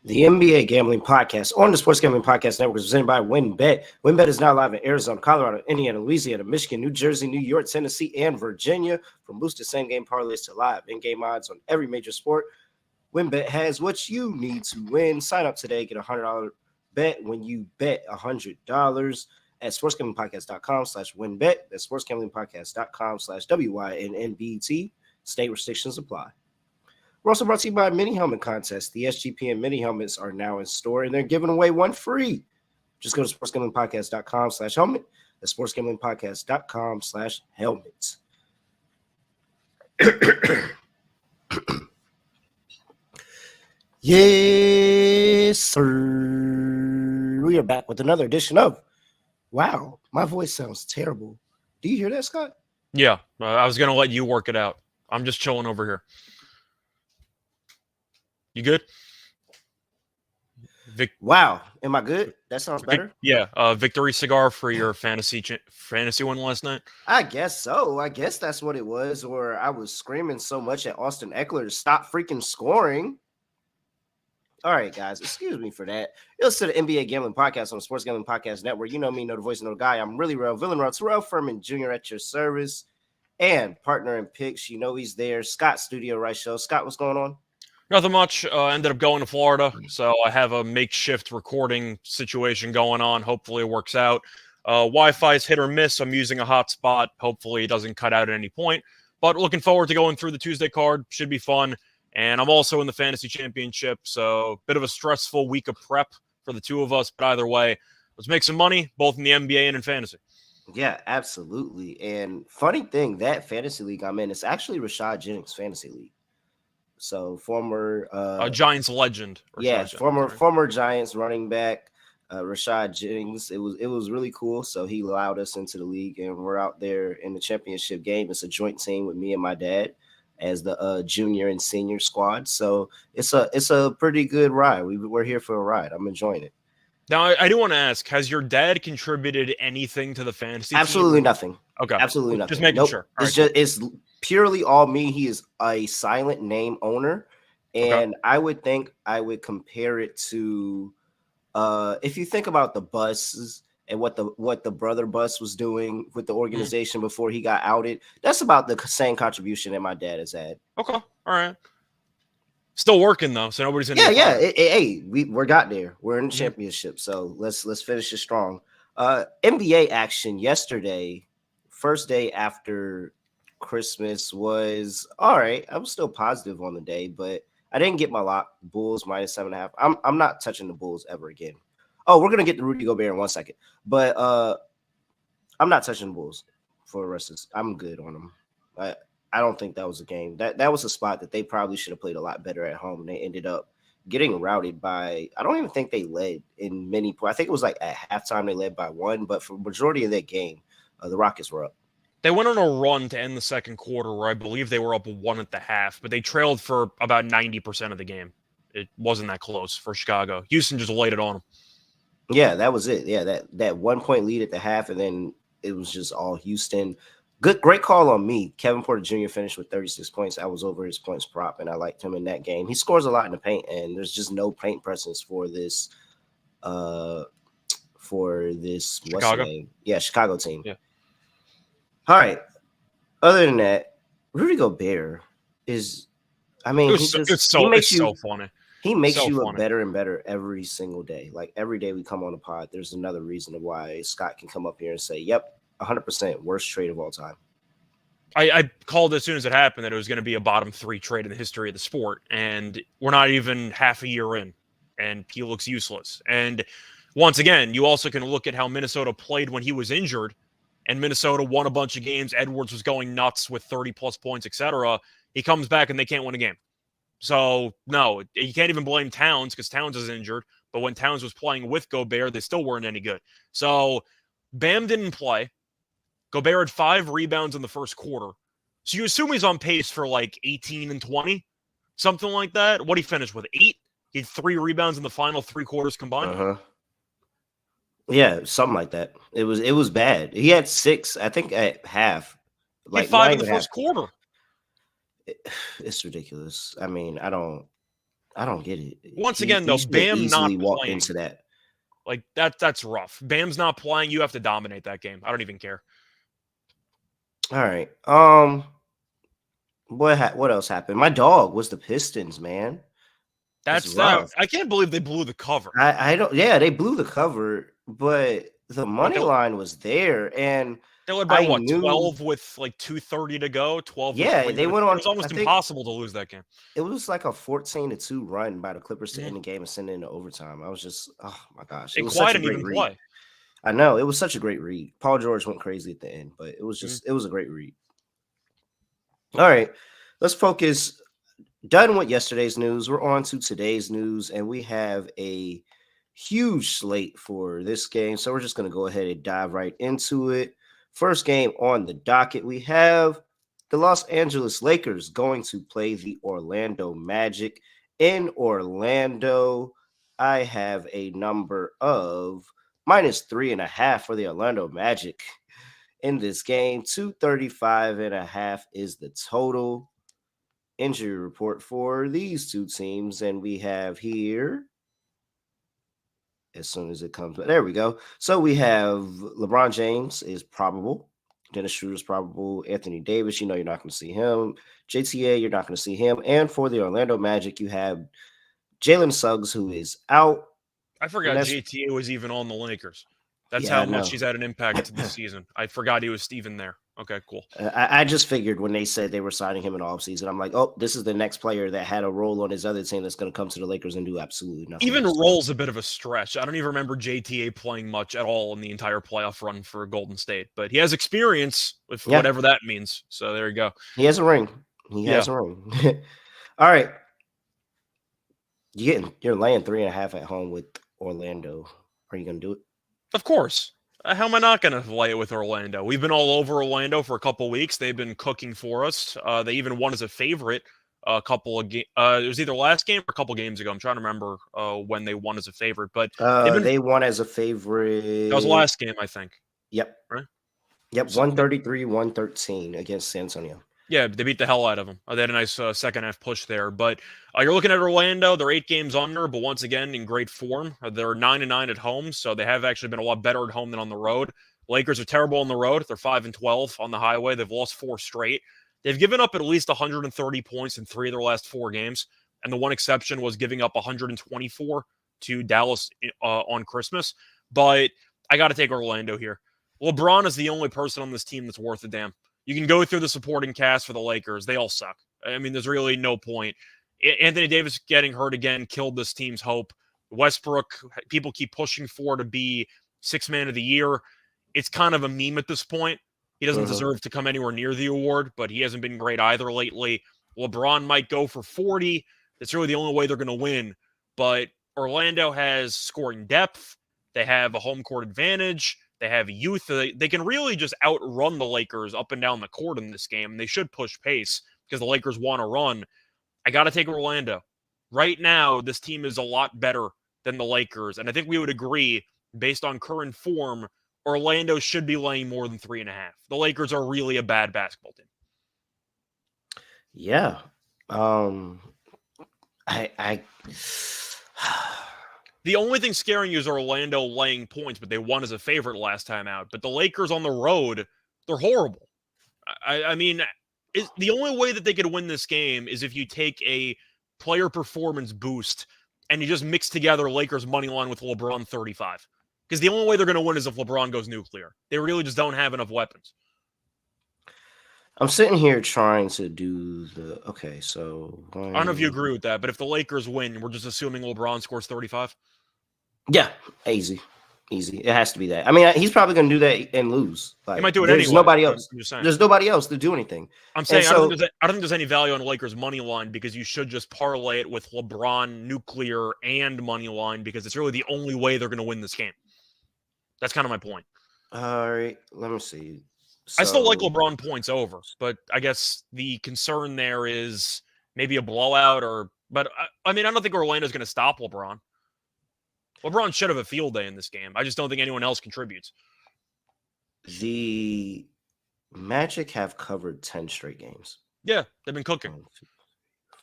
The NBA Gambling Podcast on the Sports Gambling Podcast Network is presented by WynnBET. WynnBET is now live in Arizona, Colorado, Indiana, Louisiana, Michigan, New Jersey, New York, Tennessee, and Virginia. From boosted same-game parlays to live in-game odds on every major sport, WynnBET has what you need to win. Sign up today. Get a $100 bet when you bet $100 at sportsgamblingpodcast.com/WynnBET. That's sportsgamblingpodcast.com/WYNNBET. State restrictions apply. We're also brought to you by Mini Helmet Contest. The SGPN Mini Helmets are now in store, and they're giving away one free. Just go to sportsgamblingpodcast.com/helmet. That's sportsgamblingpodcast.com/helmets. Yes, sir. We are back with another edition of Wow, my voice sounds terrible. Do you hear that, Scott? Yeah, I was going to let you work it out. I'm just chilling over here. You good? Wow, am I good? That sounds better. Yeah, victory cigar for your fantasy win last night. I guess so. I guess that's what it was. Or I was screaming so much at Austin Eckler to stop freaking scoring. All right, guys, excuse me for that. You're listening to the NBA Gambling Podcast on the Sports Gambling Podcast Network. You know me, know the voice, know the guy. I'm really real, villain, real, Terrell Furman Jr. at your service, and partner in picks. You know he's there. Scott Studio Right Show. Scott, what's going on? Nothing much. Ended up going to Florida, so I have a makeshift recording situation going on. Hopefully it works out. Wi-Fi's hit or miss. I'm using a hotspot. Hopefully it doesn't cut out at any point. But looking forward to going through the Tuesday card. Should be fun. And I'm also in the fantasy championship, so a bit of a stressful week of prep for the two of us. But either way, let's make some money, both in the NBA and in fantasy. Yeah, absolutely. And funny thing, that fantasy league I'm in, it's actually Rashad Jennings' fantasy league. So former Giants legend. Former Giants running back Rashad Jennings. It was really cool. So he allowed us into the league, and we're out there in the championship game. It's a joint team with me and my dad as the junior and senior squad. So it's a pretty good ride. We're here for a ride. I'm enjoying it. Now I do want to ask: has your dad contributed anything to the fantasy? Absolutely team? Nothing. Okay, absolutely nothing. Just making sure. It's purely all me. He is a silent name owner, and I would think I would compare it to if you think about the buses and what the brother bus was doing with the organization before he got outed. That's about the same contribution that my dad has had. Okay, all right. Still working though, so nobody's in. Yeah. Hey, we're got there. We're in the championship, so let's finish it strong. NBA action yesterday, first day after Christmas, was all right. I was still positive on the day, but I didn't get my lock. Bulls -7.5. I'm not touching the Bulls ever again. Oh, we're gonna get to Rudy Gobert in 1 second, but I'm not touching the Bulls for the rest of this. I'm good on them. I don't think that was a game. That was a spot that they probably should have played a lot better at home, and they ended up getting routed by. I don't even think they led in many points. I think it was like at halftime they led by 1, but for the majority of that game, the Rockets were up. They went on a run to end the second quarter where I believe they were up 1 at the half, but they trailed for about 90% of the game. It wasn't that close for Chicago. Houston just laid it on them. Yeah, that was it. Yeah, that 1 point lead at the half, and then it was just all Houston. Great call on me. Kevin Porter Jr. finished with 36 points. I was over his points prop, and I liked him in that game. He scores a lot in the paint, and there's just no paint presence for this Chicago? what's the name? Yeah, Chicago team. Yeah. All right. Other than that, Rudy Gobert is, I mean, it's so funny. He makes you look better and better every single day. Like every day we come on the pod, there's another reason why Scott can come up here and say, yep, 100% worst trade of all time. I called as soon as it happened that it was going to be a bottom 3 trade in the history of the sport, and we're not even half a year in, and he looks useless. And once again, you also can look at how Minnesota played when he was injured, and Minnesota won a bunch of games. Edwards was going nuts with 30-plus points, etc. He comes back, and they can't win a game. So, no, you can't even blame Towns because Towns is injured. But when Towns was playing with Gobert, they still weren't any good. So, Bam didn't play. Gobert had 5 rebounds in the first quarter. So you assume he's on pace for like 18 and 20, something like that. What he finished with 8? He had 3 rebounds in the final 3 quarters combined. Yeah, something like that. It was bad. He had 6, I think, at half. Like he had 5 in the first quarter. It's ridiculous. I mean, I don't I don't get it. Once He again, though, should have Bam not easily walked playing, into that. like that's rough. Bam's not playing. You have to dominate that game. I don't even care. All right. What else happened? My dog was the Pistons, man. It's That's that. rough. I can't believe they blew the cover. I don't. Yeah, they blew the cover, but the What money line was there, and they led by I what, knew. 12 with like 2:30 to go, 12 with Yeah, 3 they minutes. went It on. was I almost think impossible to lose that game. it was like a 14-2 run by the Clippers to Mhm. end the game and send it into overtime. I was just, oh my gosh, it And was Kawhi such a didn't great even read. play. I know it was such a great read. Paul George went crazy at the end, but it was Mhm. just, it was a great read. All right, let's focus. Done with yesterday's news. We're on to today's news, and we have a huge slate for this game. So we're just going to go ahead and dive right into it. First game on the docket, we have the Los Angeles Lakers going to play the Orlando Magic in Orlando. I have a number of -3.5 for the Orlando Magic in this game. 235.5 is the total. Injury report for these two teams, and we have here, as soon as it comes, there we go. So we have LeBron James is probable, Dennis Schroeder is probable, Anthony Davis, you're not going to see him, JTA, you're not going to see him, and for the Orlando Magic, you have Jalen Suggs, who is out, I and forgot that's, JTA was even on the Lakers. That's yeah, how I much know. he's had an impact this season. I forgot he was Steven there. Okay, cool. I just figured when they said they were signing him in the offseason, I'm like, oh, this is the next player that had a role on his other team that's going to come to the Lakers and do absolutely nothing. Even So, roll's a bit of a stretch. I don't even remember JTA playing much at all in the entire playoff run for Golden State, but he has experience with yeah, whatever that means. So there you go. he has a ring. He Yeah, has a ring. All right. You're laying 3.5 at home with Orlando. Are you gonna do it? of course. How am I not going to lay it with Orlando? We've been all over Orlando for a couple weeks. They've been cooking for us. They even won as a favorite a couple of games. It was either last game or a couple games ago. I'm trying to remember when they won as a favorite, but they've been. They won as a That was favorite. last game, I think. Yep. Right? Yep. So, 133, 113 against San Antonio. yeah, they beat the hell out of them. They had a nice second half push there. But you're looking at Orlando. They're 8 games under, but once again in great form. They're 9-9 at home, so they have actually been a lot better at home than on the road. Lakers are terrible on the road. They're 5-12 on the highway. They've lost 4 straight. They've given up at least 130 points in 3 of their last 4 games, and the one exception was giving up 124 to Dallas on Christmas. But I got to take Orlando here. LeBron is the only person on this team that's worth a damn. You can go through the supporting cast for the Lakers. They all suck. I mean, there's really no point. Anthony Davis getting hurt again killed this team's hope. Westbrook, people keep pushing for to be 6th man of the year. It's kind of a meme at this point. He doesn't deserve to come anywhere near the award, but he hasn't been great either lately. LeBron might go for 40. That's really the only way they're going to win. But Orlando has scoring depth. They have a home court advantage. They have youth. They can really just outrun the Lakers up and down the court in this game. They should push pace because the Lakers want to run. I got to take Orlando. Right now, this team is a lot better than the Lakers. And I think we would agree, based on current form, Orlando should be laying more than 3.5. The Lakers are really a bad basketball team. Yeah. I The only thing scaring you is Orlando laying points, but they won as a favorite last time out. But the Lakers on the road, they're horrible. I mean, the only way that they could win this game is if you take a player performance boost and you just mix together Lakers money line with LeBron 35. Because the only way they're going to win is if LeBron goes nuclear. They really just don't have enough weapons. I'm sitting here trying to do the okay. So I don't know if you agree with that, but if the Lakers win, we're just assuming LeBron scores 35. yeah, easy. It has to be that. I mean, he's probably going to do that and lose. He Like, might do it there's anyway. nobody I'm else. just saying. There's nobody else to do anything. I'm saying And I don't so think there's any value on Lakers money line because you should just parlay it with LeBron nuclear and money line because it's really the only way they're going to win this game. That's kind of my point. all right, let me see. I still like So LeBron points over, but I guess the concern there is maybe a blowout but I mean, I don't think Orlando's going to stop LeBron. LeBron should have a field day in this game. I just don't think anyone else contributes. the Magic have covered 10 straight games. Yeah, they've been cooking. 1, 2,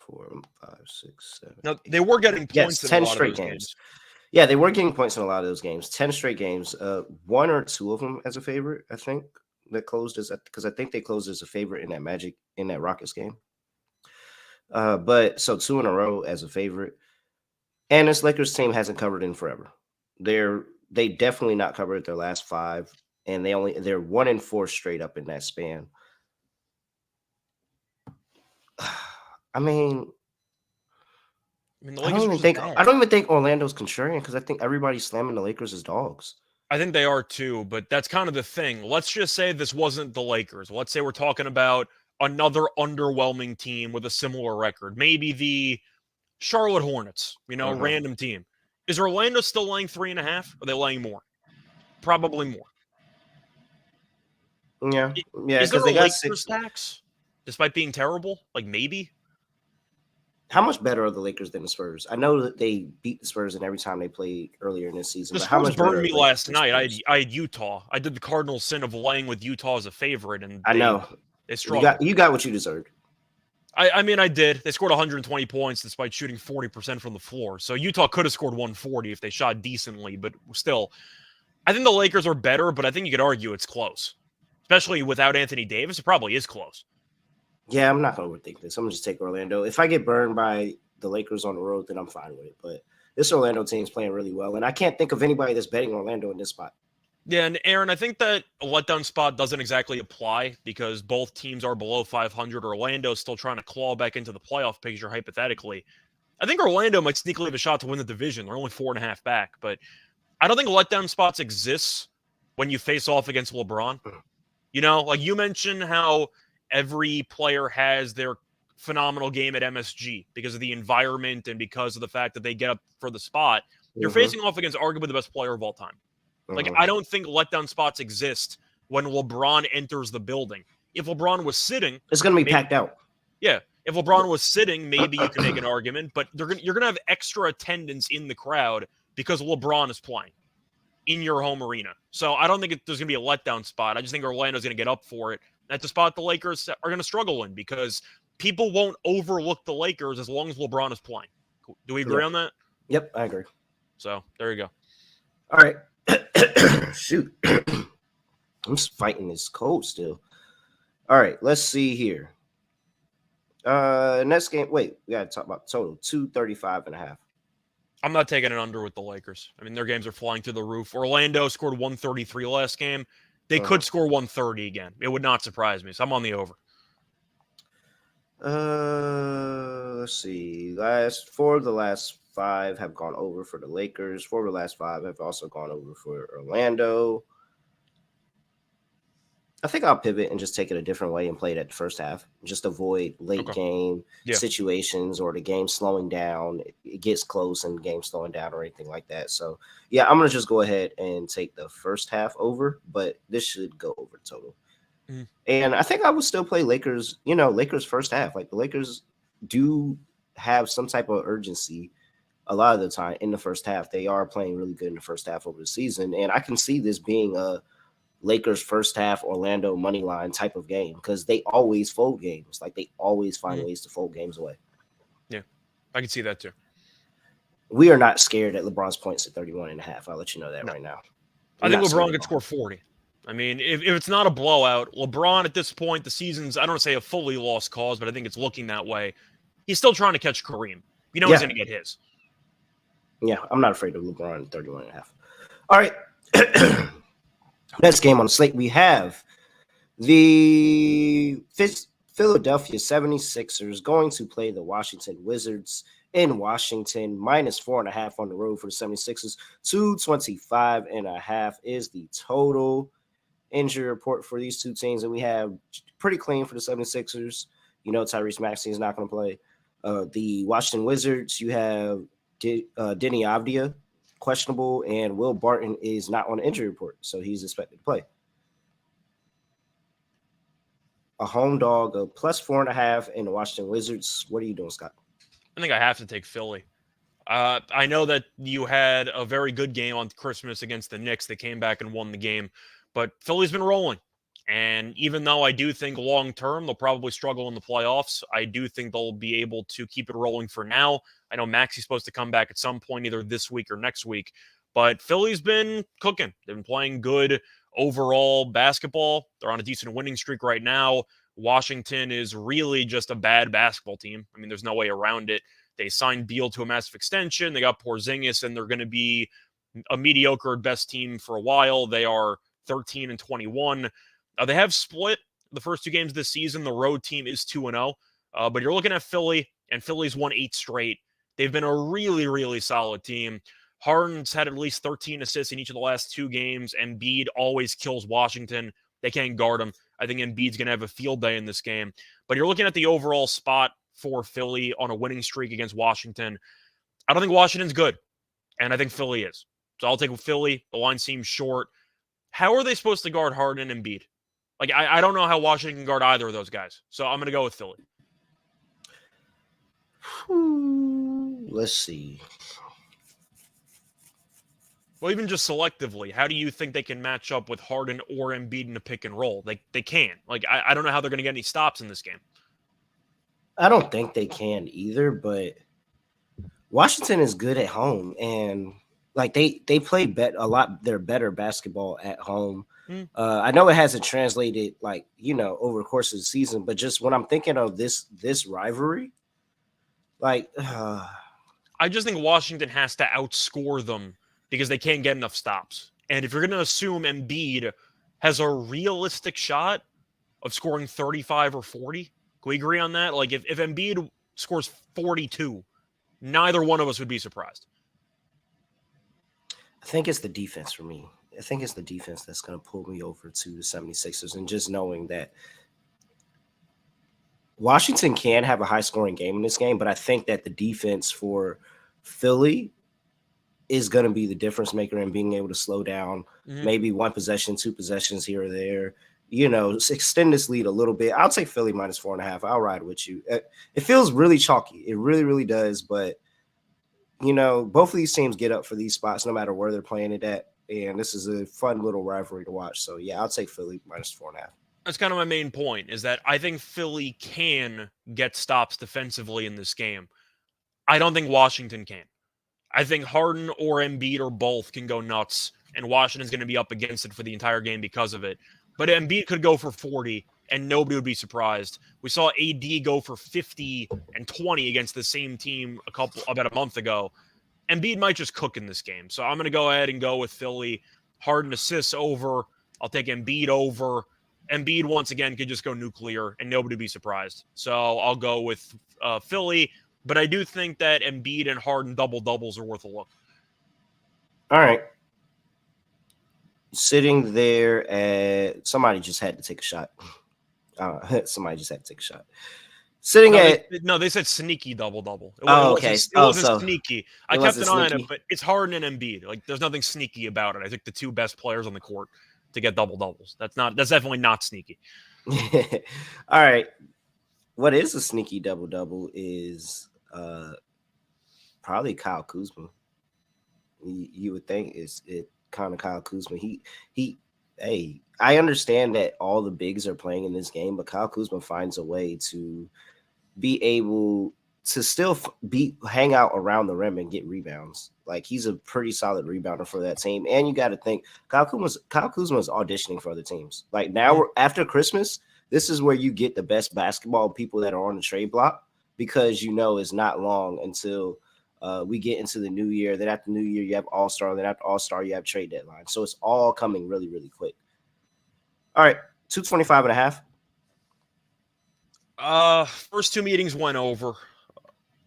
4, 5, 6, 7, Now, they 8, were 9. getting Yes, points in a 10 lot of straight those games. games. Yeah, they were getting points in a lot of those games. 10 straight games. One or two of them as a favorite, I think. That closed as because I think they closed as a favorite in that Rockets game. But so two in a row as a favorite. And this Lakers team hasn't covered in forever. They definitely not covered their last five, and they're 1-4 straight up in that span. I mean, I mean, the Lakers are just bad. I don't even think Orlando's contrarian because I think everybody's slamming the Lakers as dogs. I think they are too, but that's kind of the thing. Let's just say this wasn't the Lakers. Let's say we're talking about another underwhelming team with a similar record. Maybe the Charlotte Hornets, random team. Is Orlando still laying 3.5? Are they laying more? Probably more. Yeah, yeah, Is there because a they got Lakers 6. tax despite being terrible? Like maybe? How much better are the Lakers than the Spurs? I know that they beat the Spurs in every time they played earlier in this season, The but how Spurs much better burned are me the Lakers last than night. Spurs? I had Utah. I did the Cardinal sin of laying with Utah as a favorite, and I know they struggled. you got what you deserved. I mean, I did. They scored 120 points despite shooting 40% from the floor. So Utah could have scored 140 if they shot decently, but still, I think the Lakers are better, but I think you could argue it's close. Especially without Anthony Davis, it probably is close. Yeah, I'm not gonna overthink this. I'm gonna just take Orlando. If I get burned by the Lakers on the road, then I'm fine with it. But this Orlando team's playing really well, and I can't think of anybody that's betting Orlando in this spot. Yeah, and Aaron, I think that a letdown spot doesn't exactly apply because both teams are below 500. Orlando's still trying to claw back into the playoff picture, hypothetically. I think Orlando might sneakily have a shot to win the division. They're only 4.5 back, but I don't think letdown spots exist when you face off against LeBron. Like you mentioned how every player has their phenomenal game at MSG because of the environment and because of the fact that they get up for the spot. You're facing off against arguably the best player of all time. Like, I don't think letdown spots exist when LeBron enters the building. If LeBron was sitting, It's gonna be packed out. Yeah, if LeBron was sitting, maybe you can make an argument, but you're gonna have extra attendance in the crowd because LeBron is playing in your home arena. So I don't think there's going to be a letdown spot. I just think Orlando's going to get up for it. That's a spot the Lakers are going to struggle in because people won't overlook the Lakers as long as LeBron is playing. Do we agree on that? Yep, I agree. So there you go. All right. Shoot. I'm just fighting this cold still. All right, let's see here. Next game. Wait, we got to talk about total 235.5. I'm not taking it under with the Lakers. I mean, their games are flying through the roof. Orlando scored 133 last game. They could score 130 again. It would not surprise me. So I'm on the over. Let's see. Four of the last 5 have gone over for the Lakers. 4 of the last 5 have also gone over for Orlando. I think I'll pivot and just take it a different way and play it at the first half. Just avoid late game situations or the game slowing down. It gets close and the game slowing down or anything like that. So, yeah, I'm going to just go ahead and take the first half over, but this should go over total. And I think I would still play Lakers, Lakers first half. Like the Lakers do have some type of urgency a lot of the time in the first half. They are playing really good in the first half over the season. And I can see this being a Lakers first half Orlando money line type of game because they always fold games. Like they always find ways to fold games away. Yeah, I can see that too. We are not scared at LeBron's points at 31.5. I'll let you know that right now. I think LeBron could score 40. I mean, if it's not a blowout, LeBron at this point, the season's, I don't want to say a fully lost cause, but I think it's looking that way. He's still trying to catch Kareem. He's going to get his. Yeah, I'm not afraid of LeBron at 31.5. All right. Next game on the slate, we have the Philadelphia 76ers going to play the Washington Wizards in Washington, -4.5 on the road for the 76ers. 225.5 is the total injury report for these two teams. And we have pretty clean for the 76ers. Tyrese Maxey is not going to play. The Washington Wizards, you have Denny Avdia, questionable, and Will Barton is not on the injury report, so he's expected to play. A home dog of +4.5 in the Washington Wizards. What are you doing, Scott? I think I have to take Philly. I know that you had a very good game on Christmas against the Knicks. They came back and won the game, but Philly's been rolling. And even though I do think long term they'll probably struggle in the playoffs, I do think they'll be able to keep it rolling for now. I know Maxi's supposed to come back at some point, either this week or next week, but Philly's been cooking. They've been playing good overall basketball. They're on a decent winning streak right now. Washington is really just a bad basketball team. I mean, there's no way around it. They signed Beal to a massive extension. They got Porzingis, and they're going to be a mediocre at best team for a while. They are 13-21. They have split the first two games this season. The road team is 2-0. But you're looking at Philly, and Philly's won 8 straight. They've been a really, really solid team. Harden's had at least 13 assists in each of the last 2 games. Embiid always kills Washington. They can't guard him. I think Embiid's going to have a field day in this game. But you're looking at the overall spot for Philly on a winning streak against Washington. I don't think Washington's good, and I think Philly is. So I'll take Philly. The line seems short. How are they supposed to guard Harden and Embiid? Like, I don't know how Washington can guard either of those guys. So I'm going to go with Philly. Let's see. Well, even just selectively, how do you think they can match up with Harden or Embiid in a pick and roll? They can't. Like, I don't know how they're going to get any stops in this game. I don't think they can either, but Washington is good at home, and like they play a lot. They're better basketball at home. I know it hasn't translated over the course of the season, but just when I'm thinking of this rivalry, I just think Washington has to outscore them because they can't get enough stops. And if you're going to assume Embiid has a realistic shot of scoring 35 or 40, can we agree on that? Like, if Embiid scores 42, neither one of us would be surprised. I think it's the defense for me. I think it's the defense that's going to pull me over to the 76ers, and just knowing that Washington can have a high-scoring game in this game, but I think that the defense for Philly is going to be the difference maker in being able to slow down maybe 1 possession, 2 possessions here or there, extend this lead a little bit. I'll take Philly minus 4.5. I'll ride with you. It feels really chalky. It really, really does. But, both of these teams get up for these spots no matter where they're playing it at. And this is a fun little rivalry to watch. So, yeah, I'll take Philly minus 4.5. That's kind of my main point, is that I think Philly can get stops defensively in this game. I don't think Washington can. I think Harden or Embiid or both can go nuts, and Washington's going to be up against it for the entire game because of it. But Embiid could go for 40, and nobody would be surprised. We saw AD go for 50 and 20 against the same team about a month ago. Embiid might just cook in this game. So I'm going to go ahead and go with Philly. Harden assists over. I'll take Embiid over. Embiid, once again, could just go nuclear, and nobody would be surprised. So I'll go with Philly. But I do think that Embiid and Harden double-doubles are worth a look. All right. Sitting there somebody just had to take a shot. Somebody just had to take a shot. They said sneaky double-double. Okay. It wasn't sneaky. I kept an eye on sneaky? it, but it's Harden and Embiid. Like, there's nothing sneaky about it. I think the 2 best players on the court to get double-doubles. That's definitely not sneaky. All right. What is a sneaky double-double is probably Kyle Kuzma. You would think it kind of Kyle Kuzma. I understand that all the bigs are playing in this game, but Kyle Kuzma finds a way to be able to still hang out around the rim and get rebounds. Like, he's a pretty solid rebounder for that team. And you got to think Kyle Kuzma's auditioning for other teams. Like, now after Christmas, this is where you get the best basketball people that are on the trade block, because it's not long until we get into the new year. Then after New Year, you have All-Star. Then after All-Star, you have trade deadline. So it's all coming really, really quick. All right, 225.5. First 2 meetings went over.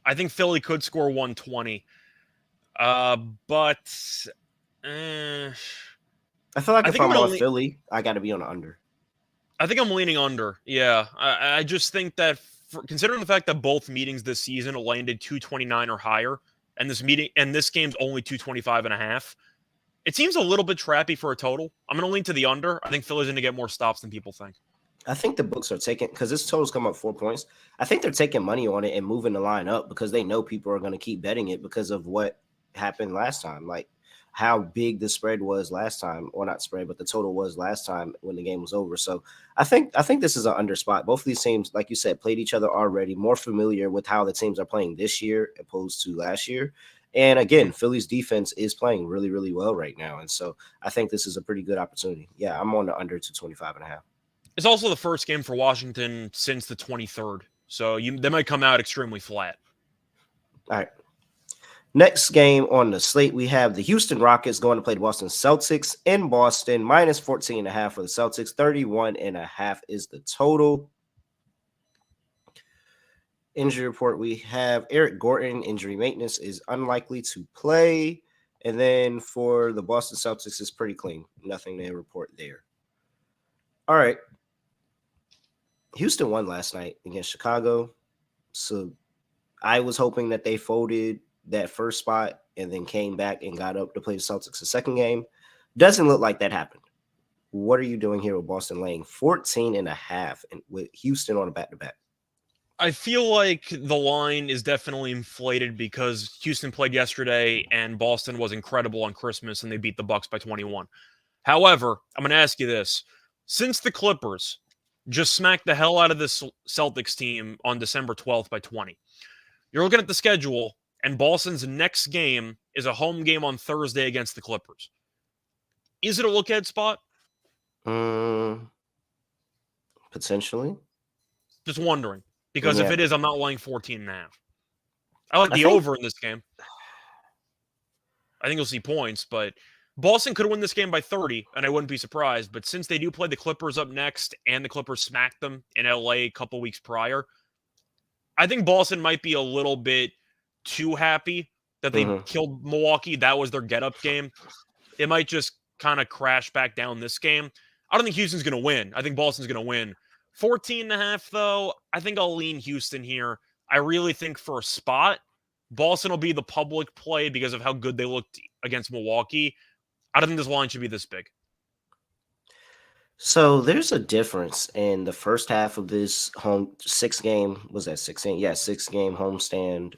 I think Philly could score 120. But I feel like if I'm on Philly, I got to be on the under. I think I'm leaning under. Yeah, I just think that considering the fact that both meetings this season landed 229 or higher, and this game's only 225.5, it seems a little bit trappy for a total. I'm going to lean to the under. I think Philly's going to get more stops than people think. I think the books are taking, because this total's come up 4 points. I think they're taking money on it and moving the line up because they know people are going to keep betting it because of what happened last time. Like, how big the spread was last time, or not spread, but the total was last time when the game was over. So I think this is an under spot. Both of these teams, like you said, played each other already, more familiar with how the teams are playing this year opposed to last year. And again, Philly's defense is playing really, really well right now. And so I think this is a pretty good opportunity. Yeah, I'm on the under to 25.5. It's also the first game for Washington since the 23rd, so they might come out extremely flat. All right. Next game on the slate, we have the Houston Rockets going to play the Boston Celtics in Boston, minus 14.5 for the Celtics. 31.5 is the total. Injury report, we have Eric Gordon, injury maintenance, is unlikely to play. And then for the Boston Celtics, it's pretty clean. Nothing to report there. All right. Houston won last night against Chicago. So I was hoping that they folded that first spot and then came back and got up to play the Celtics the second game. Doesn't look like that happened. What are you doing here with Boston laying 14.5 and with Houston on a back-to-back? I feel like the line is definitely inflated because Houston played yesterday and Boston was incredible on Christmas and they beat the Bucks by 21. However, I'm going to ask you this. Since the Clippers just smacked the hell out of this Celtics team on December 12th by 20, you're looking at the schedule, and Boston's next game is a home game on Thursday against the Clippers. Is it a look-ahead spot? Potentially. Just wondering. Because if it is, I'm not laying 14.5. I like the think over in this game. I think you'll see points, but Boston could win this game by 30, and I wouldn't be surprised. But since they do play the Clippers up next, and the Clippers smacked them in LA a couple weeks prior, I think Boston might be a little bit too happy that they killed Milwaukee. That was their get-up game. It might just kind of crash back down this game. I don't think Houston's going to win. I think Boston's going to win. 14.5, though, I think I'll lean Houston here. I really think for a spot, Boston will be the public play because of how good they looked against Milwaukee. I don't think this line should be this big. So there's a difference in the first half of this home 6-game, was that 16? Yeah, 6-game homestand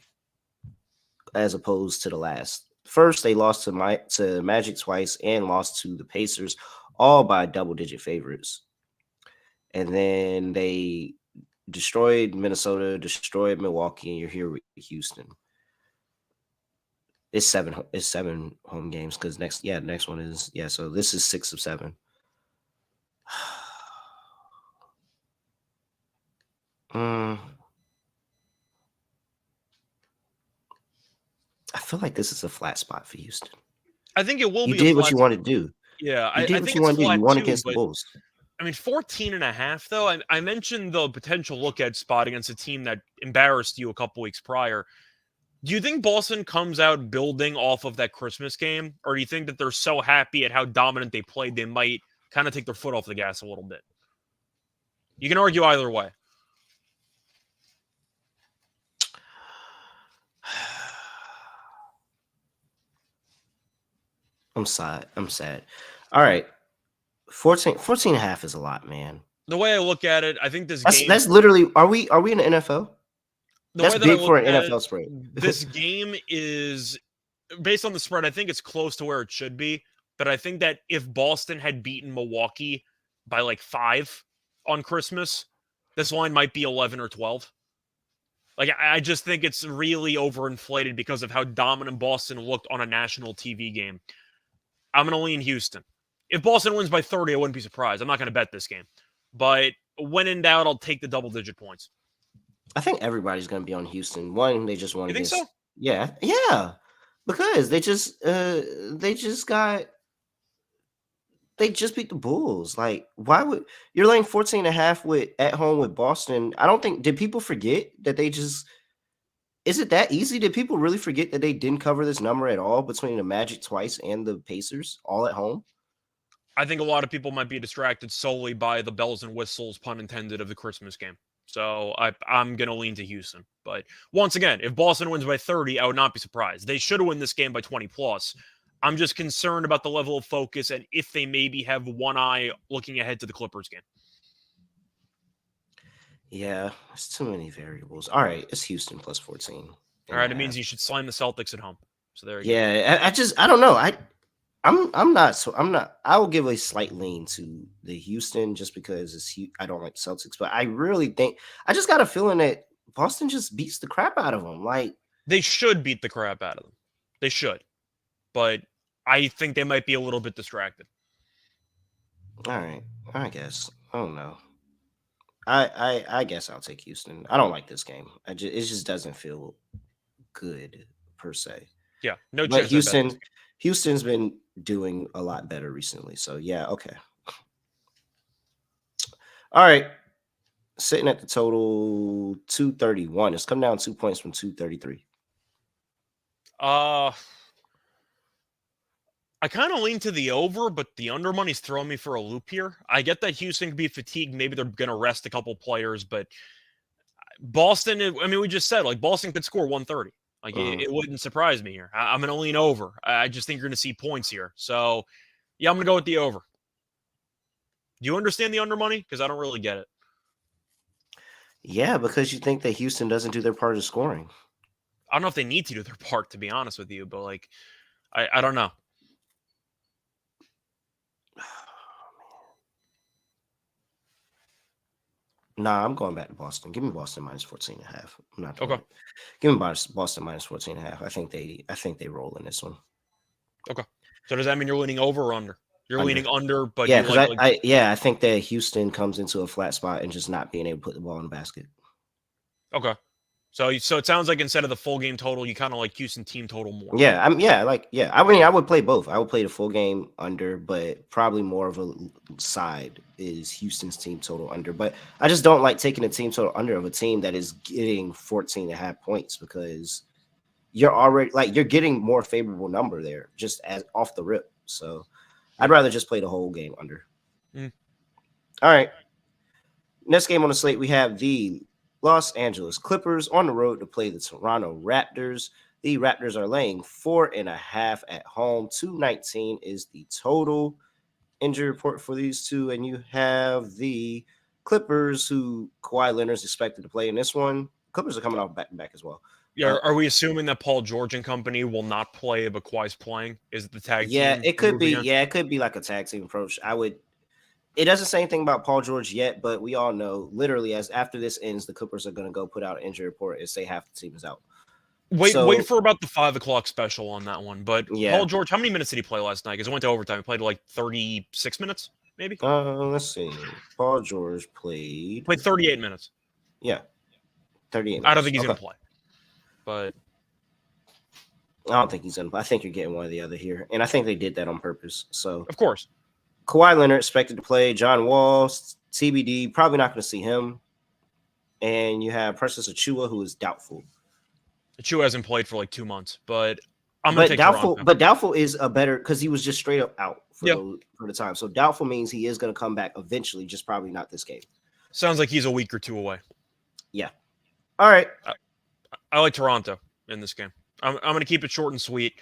as opposed to the last. First, they lost to Magic twice and lost to the Pacers, all by double-digit favorites. And then they destroyed Minnesota, destroyed Milwaukee, and you're here with Houston. It's seven home games because next one is so this is 6 of 7. I feel like this is a flat spot for Houston. I think it will be. You did what you wanted to do. Yeah, you did I what think you wanted to do. You won too, against the Bulls. I mean, 14.5, though, I mentioned the potential look-ahead spot against a team that embarrassed you a couple weeks prior. Do you think Boston comes out building off of that Christmas game? Or do you think that they're so happy at how dominant they played, they might kind of take their foot off the gas a little bit? You can argue either way. I'm sad. All right. 14.5 is a lot, man. The way I look at it, I think this game... That's literally... Are we in the NFL? That's big for an NFL spread. This game is... Based on the spread, I think it's close to where it should be. But I think that if Boston had beaten Milwaukee by like 5 on Christmas, this line might be 11 or 12. Like, I just think it's really overinflated because of how dominant Boston looked on a national TV game. I'm going to lean Houston. If Boston wins by 30, I wouldn't be surprised. I'm not going to bet this game. But when in doubt, I'll take the double-digit points. I think everybody's going to be on Houston. One, they just won. You think so? Yeah. Because they just beat the Bulls. Like, why would you're laying 14.5 at home with Boston? I don't think, did people forget that is it that easy? Did people really forget that they didn't cover this number at all between the Magic twice and the Pacers all at home? I think a lot of people might be distracted solely by the bells and whistles, pun intended, of the Christmas game. So I'm going to lean to Houston. But once again, if Boston wins by 30, I would not be surprised. They should win this game by 20 plus. I'm just concerned about the level of focus and if they maybe have one eye looking ahead to the Clippers game. Yeah, there's too many variables. All right, it's Houston plus 14. All right, it means you should slam the Celtics at home. So there you go. Yeah, I don't know. I'm not. I will give a slight lean to the Houston just because I don't like Celtics, but I really think I just got a feeling that Boston just beats the crap out of them. Like They should beat the crap out of them. They should. But I think they might be a little bit distracted. all right, I guess. I don't know. I guess I'll take Houston. I don't like this game. It just doesn't feel good per se. Yeah, no But chance I bet this game. Houston's been doing a lot better recently. So yeah, okay. All right. Sitting at the total 231. It's come down 2 points from 233. I kind of lean to the over, but the under money's throwing me for a loop here. I get that Houston could be fatigued. Maybe they're going to rest a couple players, but Boston, I mean, we just said, like, Boston could score 130. Like, it wouldn't surprise me here. I'm going to lean over. I just think you're going to see points here. So, yeah, I'm going to go with the over. Do you understand the under money? Because I don't really get it. Yeah, because you think that Houston doesn't do their part of scoring. I don't know if they need to do their part, to be honest with you, but, like, I don't know. Nah, I'm going back to Boston. Give me Boston minus 14.5. I'm not doing Okay. it. Give me Boston minus 14.5. I think they roll in this one. Okay. So does that mean you're leaning over or under? You're leaning under, but yeah, you because I think that Houston comes into a flat spot and just not being able to put the ball in the basket. Okay. So it sounds like instead of the full game total, you kind of like Houston team total more. Yeah, I mean, I would play both. I would play the full game under, but probably more of a side is Houston's team total under. But I just don't like taking a team total under of a team that is getting 14.5 points because you're already you're getting more favorable number there just as off the rip. So I'd rather just play the whole game under. All right. Next game on the slate, we have the Los Angeles Clippers on the road to play the Toronto Raptors. The Raptors are laying 4.5 at home. 219 is the total injury report for these two. And you have the Clippers, who Kawhi Leonard's expected to play in this one. Clippers are coming off back-to-back as well. Yeah, are we assuming that Paul George and company will not play, but Kawhi's playing? Is it the tag team? Yeah, it could be. Again? Yeah, it could be like a tag team approach. It doesn't say anything about Paul George yet, but we all know literally as after this ends, the Clippers are going to go put out an injury report and say half the team is out. Wait for about the 5 o'clock special on that one. But yeah. Paul George, how many minutes did he play last night? Because it went to overtime. He played like 36 minutes, maybe? Let's see. Paul George played 38 minutes. Yeah. 38 minutes. I don't think he's going to play. But I don't think he's going to play. I think you're getting one or the other here. And I think they did that on purpose. So of course. Kawhi Leonard expected to play. John Wall, TBD, probably not going to see him. And you have Precious Achiuwa, who is doubtful. Achiuwa hasn't played for like 2 months, but I'm going to take doubtful. Toronto. But doubtful is a better because he was just straight up out for the time. So doubtful means he is going to come back eventually, just probably not this game. Sounds like he's a week or two away. Yeah. All right. I like Toronto in this game. I'm going to keep it short and sweet.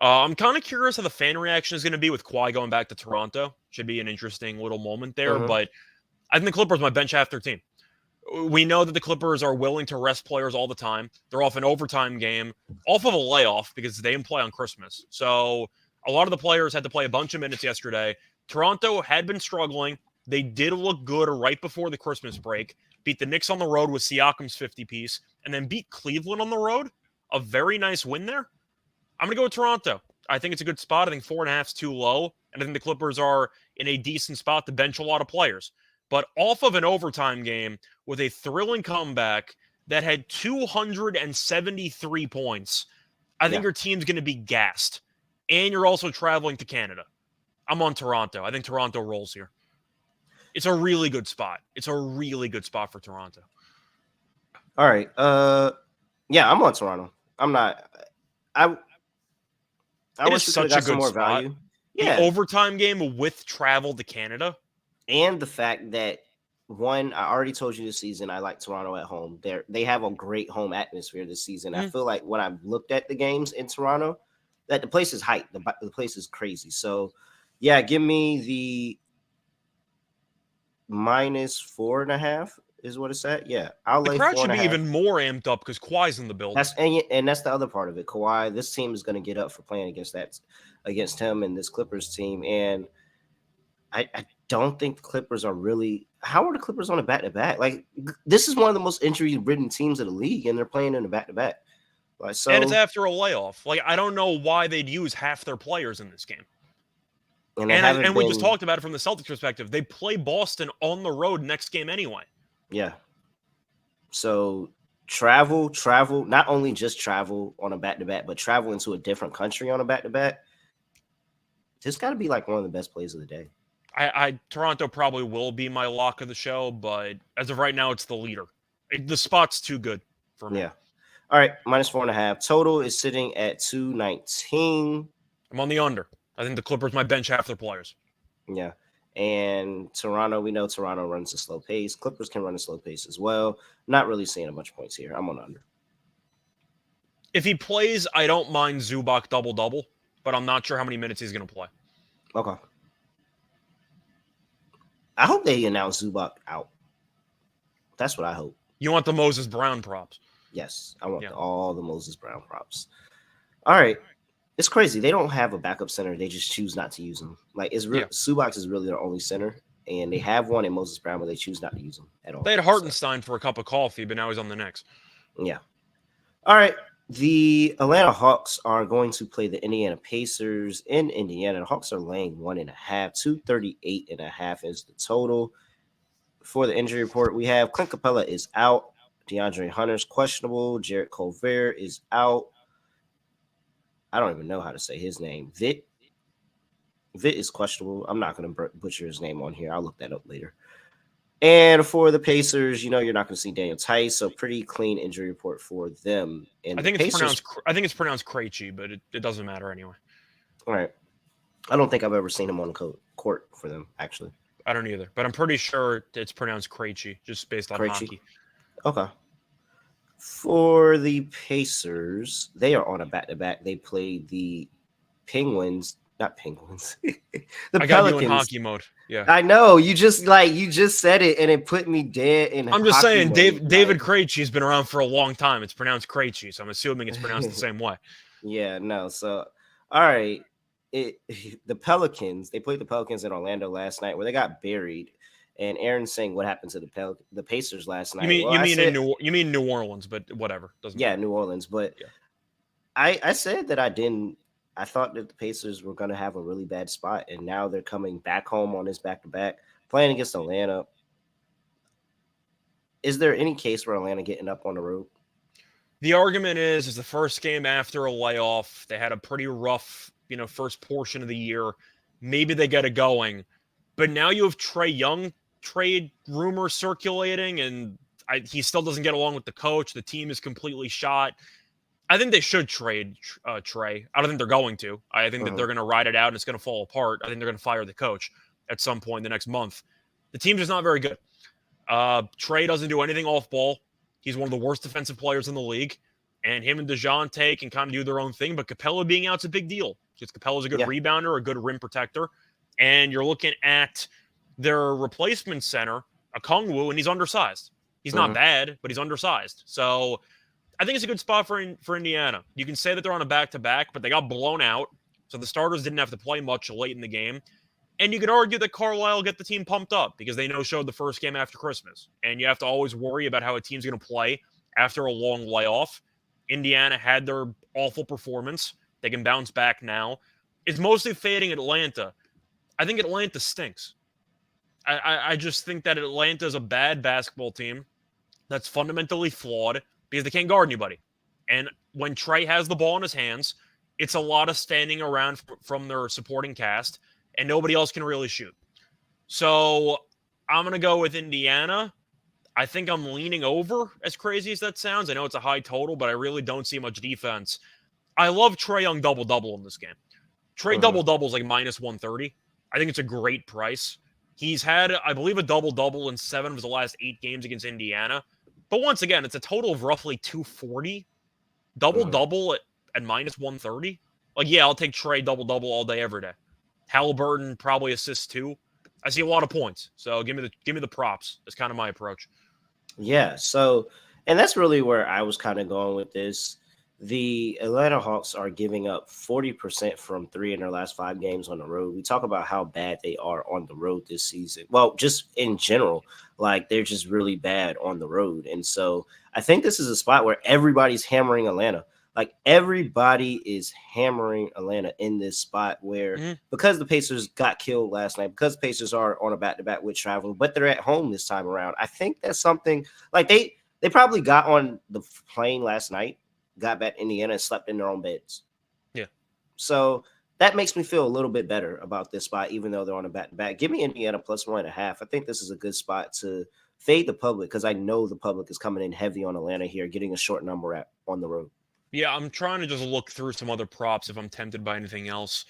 I'm kind of curious how the fan reaction is going to be with Kawhi going back to Toronto. Should be an interesting little moment there, but I think the Clippers might bench half their team. We know that the Clippers are willing to rest players all the time. They're off an overtime game, off of a layoff because they didn't play on Christmas. So a lot of the players had to play a bunch of minutes yesterday. Toronto had been struggling. They did look good right before the Christmas break. Beat the Knicks on the road with Siakam's 50-piece, and then beat Cleveland on the road. A very nice win there. I'm going to go with Toronto. I think it's a good spot. I think 4.5 is too low, and I think the Clippers are in a decent spot to bench a lot of players. But off of an overtime game with a thrilling comeback that had 273 points, I think your team's going to be gassed. And you're also traveling to Canada. I'm on Toronto. I think Toronto rolls here. It's a really good spot. It's a really good spot for Toronto. All right. Yeah, I'm on Toronto. I'm not. I wish we could have got some more value. Yeah. The overtime game with travel to Canada. And the fact that, one, I already told you this season, I like Toronto at home. They have a great home atmosphere this season. I feel like when I've looked at the games in Toronto, that the place is hyped. The place is crazy. So, yeah, give me the minus 4.5 is what it's at. Yeah, I'll The lay crowd four should and a be half. even more amped up because Kawhi's in the building. And that's the other part of it. Kawhi, this team is going to get up for playing against him and this Clippers team. And I don't think the Clippers are really. How are the Clippers on a back to back? Like this is one of the most injury ridden teams of the league, and they're playing in a back to back. Like And it's so, after a layoff. Like, I don't know why they'd use half their players in this game. and they And haven't and we just been. talked about it from the Celtics perspective. They play Boston on the road next game anyway. Yeah. So travel, not only just travel on a back to back, but travel into a different country on a back to back. This got to be like one of the best plays of the day. Toronto probably will be my lock of the show, but as of right now, it's the leader. The spot's too good for me. Yeah. All right, minus 4.5. Total is sitting at 219. I'm on the under. I think the Clippers might bench half their players. Yeah. And Toronto, we know Toronto runs a slow pace. Clippers can run a slow pace as well. Not really seeing a bunch of points here. I'm on under. If he plays, I don't mind Zubac double-double, but I'm not sure how many minutes he's going to play. Okay. I hope they announce Zubac out. That's what I hope. You want the Moses Brown props. Yes, I want all the Moses Brown props. All right. It's crazy. They don't have a backup center. They just choose not to use him. Like Zubac is really their only center, and they have one in Moses Brown, but they choose not to use him at all. They had Hartenstein for a cup of coffee, but now he's on the Knicks. Yeah. All right. The Atlanta Hawks are going to play the Indiana Pacers in Indiana. The Hawks are laying 1.5. 238.5 is the total. For the injury report, we have Clint Capella is out. DeAndre Hunter's questionable. Jarrett Culver is out. I don't even know how to say his name. Vit is questionable. I'm not going to butcher his name on here. I'll look that up later. And for the Pacers, you're not going to see Daniel Tice, so pretty clean injury report for them. And I think it's pronounced Krejci, but it doesn't matter anyway. All right. I don't think I've ever seen him on the court for them, actually. I don't either, but I'm pretty sure it's pronounced Krejci, just based on hockey. Okay. For the Pacers, they are on a back-to-back. They played the Penguins, not Penguins. I got you in hockey mode. Yeah, I know. You just said it, and it put me dead in. I'm just saying, mode. David Krejci's been around for a long time. It's pronounced Krejci, so I'm assuming it's pronounced the same way. Yeah, no. So, all right. The Pelicans, they played the Pelicans in Orlando last night, where they got buried. And Aaron's saying what happened to the Pacers last night. You mean New Orleans, but whatever. Doesn't matter. New Orleans. But yeah. I said that I thought that the Pacers were going to have a really bad spot, and now they're coming back home on this back-to-back, playing against Atlanta. Is there any case for Atlanta getting up on the road? The argument is the first game after a layoff. They had a pretty rough, first portion of the year. Maybe they get it going. But now you have Trae Young trade rumors circulating, and he still doesn't get along with the coach. The team is completely shot. I think they should trade Trae. I don't think they're going to. I think that they're going to ride it out and it's going to fall apart. I think they're going to fire the coach at some point in the next month. The team's just not very good. Trae doesn't do anything off ball. He's one of the worst defensive players in the league. And him and DeJounte can kind of do their own thing. But Capella being out's a big deal because Capella's a good rebounder, a good rim protector. And you're looking at their replacement center, Okongwu, and he's undersized. He's not bad, but he's undersized. So I think it's a good spot for Indiana. You can say that they're on a back-to-back, but they got blown out. So the starters didn't have to play much late in the game. And you could argue that Carlisle get the team pumped up because they no-showed the first game after Christmas. And you have to always worry about how a team's going to play after a long layoff. Indiana had their awful performance. They can bounce back now. It's mostly fading Atlanta. I think Atlanta stinks. I just think that Atlanta is a bad basketball team that's fundamentally flawed because they can't guard anybody. And when Trae has the ball in his hands, it's a lot of standing around from their supporting cast, and nobody else can really shoot. So I'm going to go with Indiana. I think I'm leaning over, as crazy as that sounds. I know it's a high total, but I really don't see much defense. I love Trae Young double-double in this game. Trae double-double is like minus 130. I think it's a great price. He's had, I believe, a double-double in 7 of his last 8 games against Indiana. But once again, it's a total of roughly 240. Double-double at minus 130. Like, yeah, I'll take Trae double-double all day, every day. Halliburton probably assists too. I see a lot of points. So give me the props. That's kind of my approach. Yeah. So, and that's really where I was kind of going with this. The Atlanta Hawks are giving up 40% from three in their last 5 games on the road. We talk about how bad they are on the road this season. Well, just in general, like they're just really bad on the road. And so I think this is a spot where everybody's hammering Atlanta. Like everybody is hammering Atlanta in this spot where Mhm. because the Pacers got killed last night, because the Pacers are on a back to back with traveling, but they're at home this time around. I think that's something like they probably got on the plane last night, got back to Indiana, and slept in their own beds. Yeah. So that makes me feel a little bit better about this spot, even though they're on a back to back. Give me Indiana plus 1.5. I think this is a good spot to fade the public because I know the public is coming in heavy on Atlanta here, getting a short number at on the road. Yeah, I'm trying to just look through some other props if I'm tempted by anything else.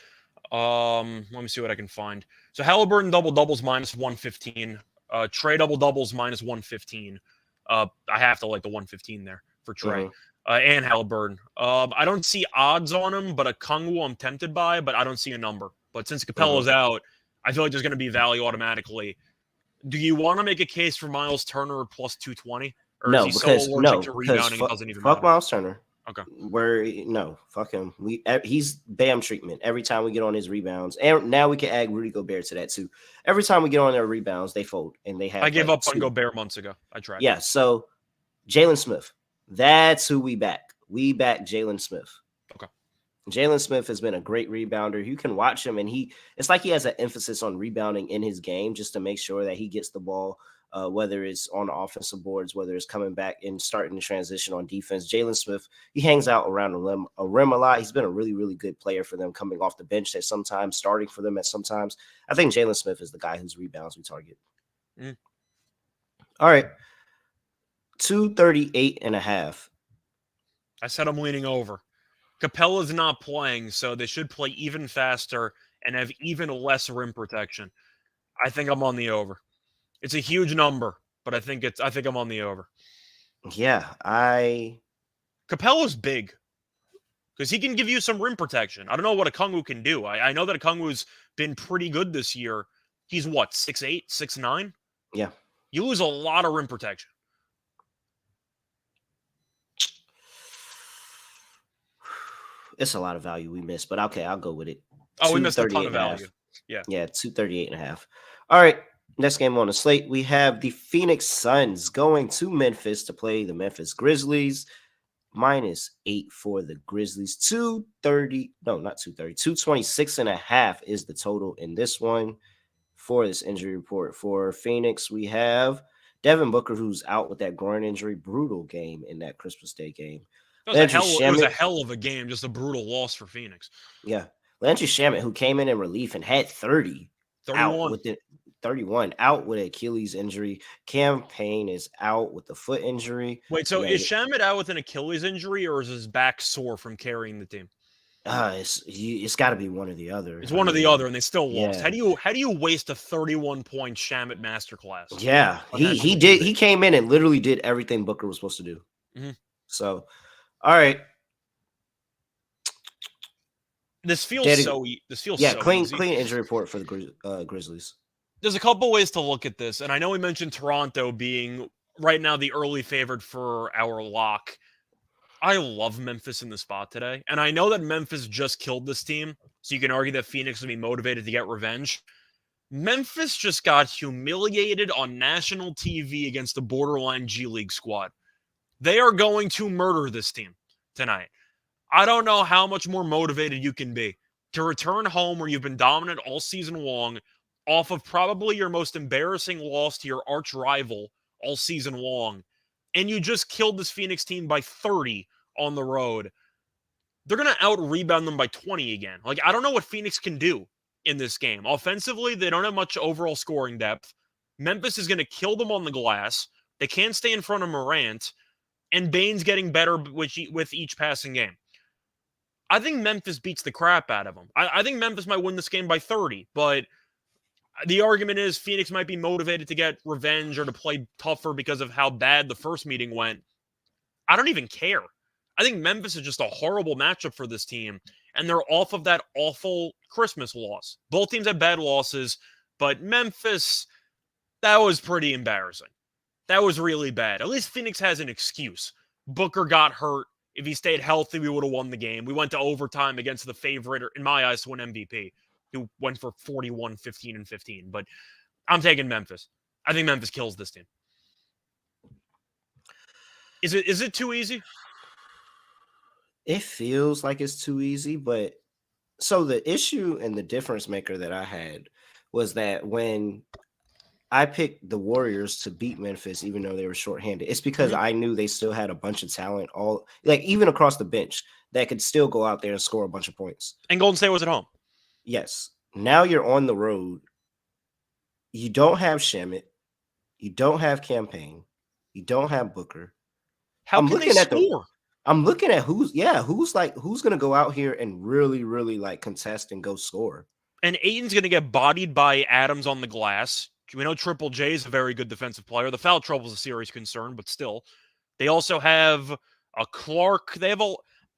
Let me see what I can find. So Halliburton double doubles minus 115. Trey double doubles minus 115. I have to like the 115 there for Trey. Mm-hmm. And Halliburton. I don't see odds on him, but a Kungwu I'm tempted by, but I don't see a number. But since Mm-hmm. Capella's out, I feel like there's going to be value automatically. Do you want to make a case for Miles Turner plus 220? Or is he so allergic to rebounding it doesn't even Fuck matter? Miles Turner. Okay. Fuck him. He's Bam treatment every time we get on his rebounds, and now we can add Rudy Gobert to that too. Every time we get on their rebounds, they fold and they I have gave like up on two. Gobert months ago. I tried. Yeah, so Jalen Smith, that's who we back. We back Jalen Smith. Okay. Jalen Smith has been a great rebounder. You can watch him, and it's like he has an emphasis on rebounding in his game just to make sure that he gets the ball, whether it's on the offensive boards, whether it's coming back and starting to transition on defense. Jalen Smith, he hangs out around the rim a lot. He's been a really, really good player for them coming off the bench at sometimes, starting for them at sometimes. I think Jalen Smith is the guy whose rebounds we target. Mm. All right. 238.5. I said I'm leaning over. Capella's not playing, so they should play even faster and have even less rim protection. I think I'm on the over. It's a huge number, but I think I'm on the over. Yeah, Capella's big because he can give you some rim protection. I don't know what a Kungwu can do. I know that a Kungwu's been pretty good this year. He's what, 6'8", 6'9"? Yeah. You lose a lot of rim protection. It's a lot of value we missed, but okay, I'll go with it. Oh, we missed a ton of value. Yeah. Yeah, 238.5. All right. Next game on the slate, we have the Phoenix Suns going to Memphis to play the Memphis Grizzlies. -8 for the Grizzlies. 230. No, not 230. 226.5 is the total in this one. For this injury report for Phoenix, we have Devin Booker, who's out with that groin injury. Brutal game in that Christmas Day game. It was a hell of a game, just a brutal loss for Phoenix. Yeah. Landry Shamet, who came in relief and had 30 31. out with it. 31 out with Achilles injury. Cam Payne is out with the foot injury. Wait, so is Shamet out with an Achilles injury or is his back sore from carrying the team? It's got to be one or the other. It's one or the other, and they still lost. Yeah. How do you waste a 31-point Shamet masterclass? Yeah, he did. He came in and literally did everything Booker was supposed to do. Mm-hmm. So, all right. This feels so clean easy. Clean injury report for the Grizzlies. There's a couple ways to look at this, and I know we mentioned Toronto being right now the early favorite for our lock. I love Memphis in the spot today, and I know that Memphis just killed this team, so you can argue that Phoenix will be motivated to get revenge. Memphis just got humiliated on national TV against the borderline G League squad. They are going to murder this team tonight. I don't know how much more motivated you can be to return home where you've been dominant all season long off of probably your most embarrassing loss to your arch rival all season long. And you just killed this Phoenix team by 30 on the road. They're going to out-rebound them by 20 again. Like, I don't know what Phoenix can do in this game. Offensively, they don't have much overall scoring depth. Memphis is going to kill them on the glass. They can't stay in front of Morant. And Bane's getting better with each passing game. I think Memphis beats the crap out of them. I think Memphis might win this game by 30, but the argument is Phoenix might be motivated to get revenge or to play tougher because of how bad the first meeting went. I don't even care. I think Memphis is just a horrible matchup for this team, and they're off of that awful Christmas loss. Both teams have bad losses, but Memphis, that was pretty embarrassing. That was really bad. At least Phoenix has an excuse. Booker got hurt. If he stayed healthy, we would have won the game. We went to overtime against the favorite, in my eyes, to win MVP, who went for 41, 15, and 15. But I'm taking Memphis. I think Memphis kills this team. Is it too easy? It feels like it's too easy, but so the issue and the difference maker that I had was that when I picked the Warriors to beat Memphis, even though they were shorthanded, it's because Mhm. I knew they still had a bunch of talent, all like even across the bench, that could still go out there and score a bunch of points. And Golden State was at home. Yes. Now you're on the road. You don't have Shamit. You don't have Campaign. You don't have Booker. How I'm can they looking at the score? I'm looking at who's gonna go out here and really, really like contest and go score. And Aiton's going to get bodied by Adams on the glass. We know Triple J is a very good defensive player. The foul trouble is a serious concern, but still. They also have a Clark. They have a.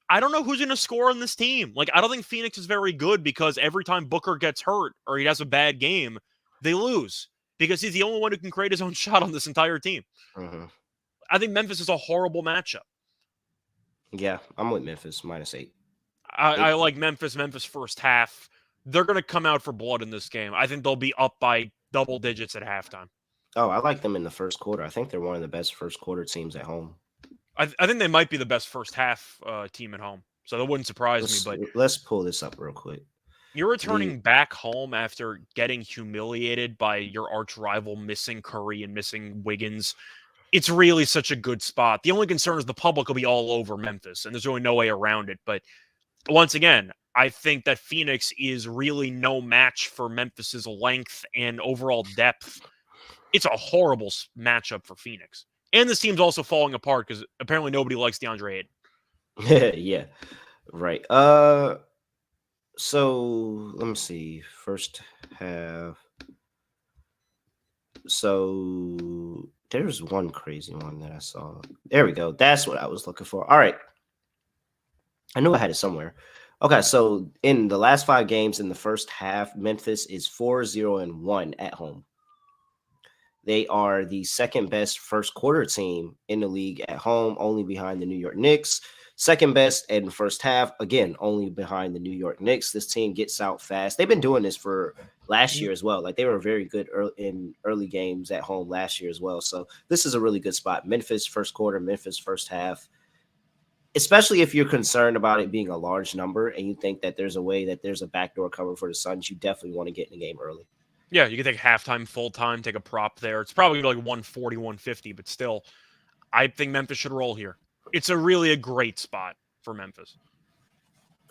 I don't know who's going to score on this team. Like, I don't think Phoenix is very good because every time Booker gets hurt or he has a bad game, they lose because he's the only one who can create his own shot on this entire team. Mhm. I think Memphis is a horrible matchup. Yeah, I'm with Memphis -8. I like Memphis. Memphis first half. They're going to come out for blood in this game. I think they'll be up by double digits at halftime. Oh, I like them in the first quarter. I think they're one of the best first quarter teams at home. I think they might be the best first half team at home. So that wouldn't surprise me. But Let's pull this up real quick. you're The returning back home after getting humiliated by your arch rival missing Curry and missing Wiggins. It's really such a good spot. The only concern is the public will be all over Memphis, and there's really no way around it. But once again, I think that Phoenix is really no match for Memphis's length and overall depth. It's a horrible matchup for Phoenix. And this team's also falling apart because apparently nobody likes DeAndre Ayton. yeah, right. So let me see. First half. So there's one crazy one that I saw. There we go. That's what I was looking for. All right. I knew I had it somewhere. Okay, so in the last 5 games in the first half, Memphis is 4-0-1 at home. They are the second best first quarter team in the league at home, only behind the New York Knicks. Second best in the first half, again, only behind the New York Knicks. This team gets out fast. They've been doing this for last year as well. Like they were very good in early games at home last year as well. So this is a really good spot. Memphis first quarter, Memphis first half. Especially if you're concerned about it being a large number and you think that there's a way that there's a backdoor cover for the Suns, you definitely want to get in the game early. Yeah, you can take halftime, full time, take a prop there. It's probably like 140, 150, but still, I think Memphis should roll here. It's a great spot for Memphis.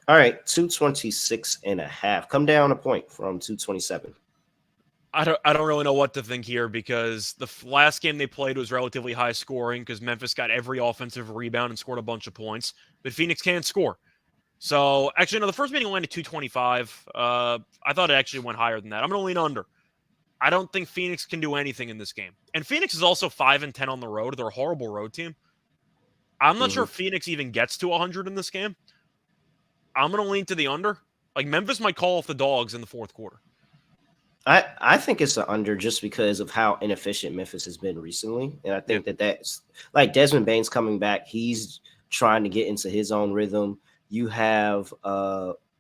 All right, 226.5. Come down a point from 227. I don't really know what to think here because the last game they played was relatively high scoring because Memphis got every offensive rebound and scored a bunch of points, but Phoenix can't score. So actually, no, the first meeting went to 225. I thought it actually went higher than that. I'm going to lean under. I don't think Phoenix can do anything in this game. And Phoenix is also 5-10 on the road. They're a horrible road team. I'm not sure if Phoenix even gets to 100 in this game. I'm going to lean to the under. Like Memphis might call off the dogs in the fourth quarter. I think it's an under just because of how inefficient Memphis has been recently. And I think that's like Desmond Bane's coming back. He's trying to get into his own rhythm. You have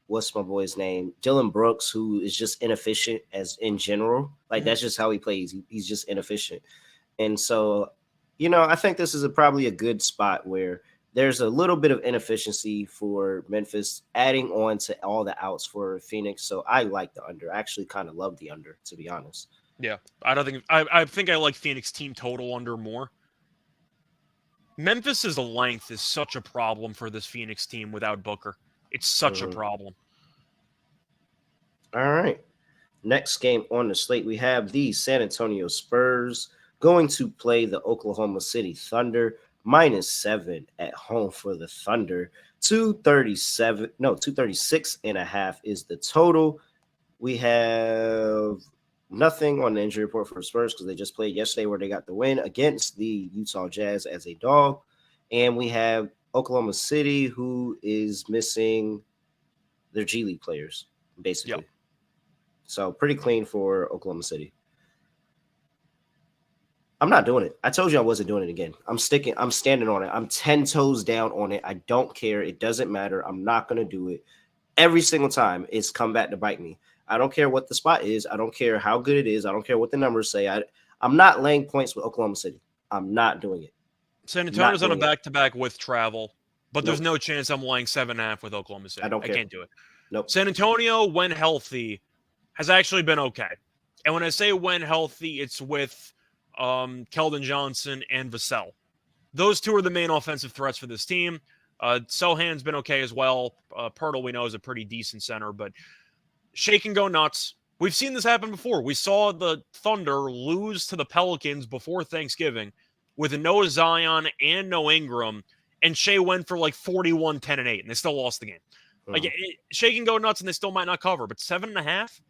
what's my boy's name? Dylan Brooks, who is just inefficient as in general. Like that's just how he plays. He's just inefficient. And so, I think this is probably a good spot where there's a little bit of inefficiency for Memphis, adding on to all the outs for Phoenix. So I like the under. I actually kind of love the under, to be honest. Yeah, I think I like Phoenix team total under more. Memphis's length is such a problem for this Phoenix team without Booker. It's such a problem. All right. Next game on the slate, we have the San Antonio Spurs going to play the Oklahoma City Thunder. -7 at home for the Thunder. 236.5 is the total. We have nothing on the injury report for the Spurs because they just played yesterday where they got the win against the Utah Jazz as a dog. And we have Oklahoma City, who is missing their G League players, basically. Yep. So pretty clean for Oklahoma City. I'm not doing it. I told you I wasn't doing it again. I'm standing on it. I'm 10 toes down on it. I don't care. It doesn't matter. I'm not going to do it. Every single time it's come back to bite me. I don't care what the spot is. I don't care how good it is. I don't care what the numbers say. I'm not laying points with Oklahoma City. I'm not doing it. San Not Antonio's on a doing it. back-to-back with travel, but there's Nope. no chance I'm laying 7.5 with Oklahoma City. I don't I care. can't do it. Nope. San Antonio, when healthy, has actually been okay. And when I say when healthy, it's with Keldon Johnson and Vassell. Those two are the main offensive threats for this team. Sohan's been okay as well. Pirtle, we know, is a pretty decent center, but Shea can go nuts. We've seen this happen before. We saw the Thunder lose to the Pelicans before Thanksgiving with no Zion and no Ingram, and Shea went for like 41, 10, and 8, and they still lost the game. Like Shea can go nuts, and they still might not cover, but 7.5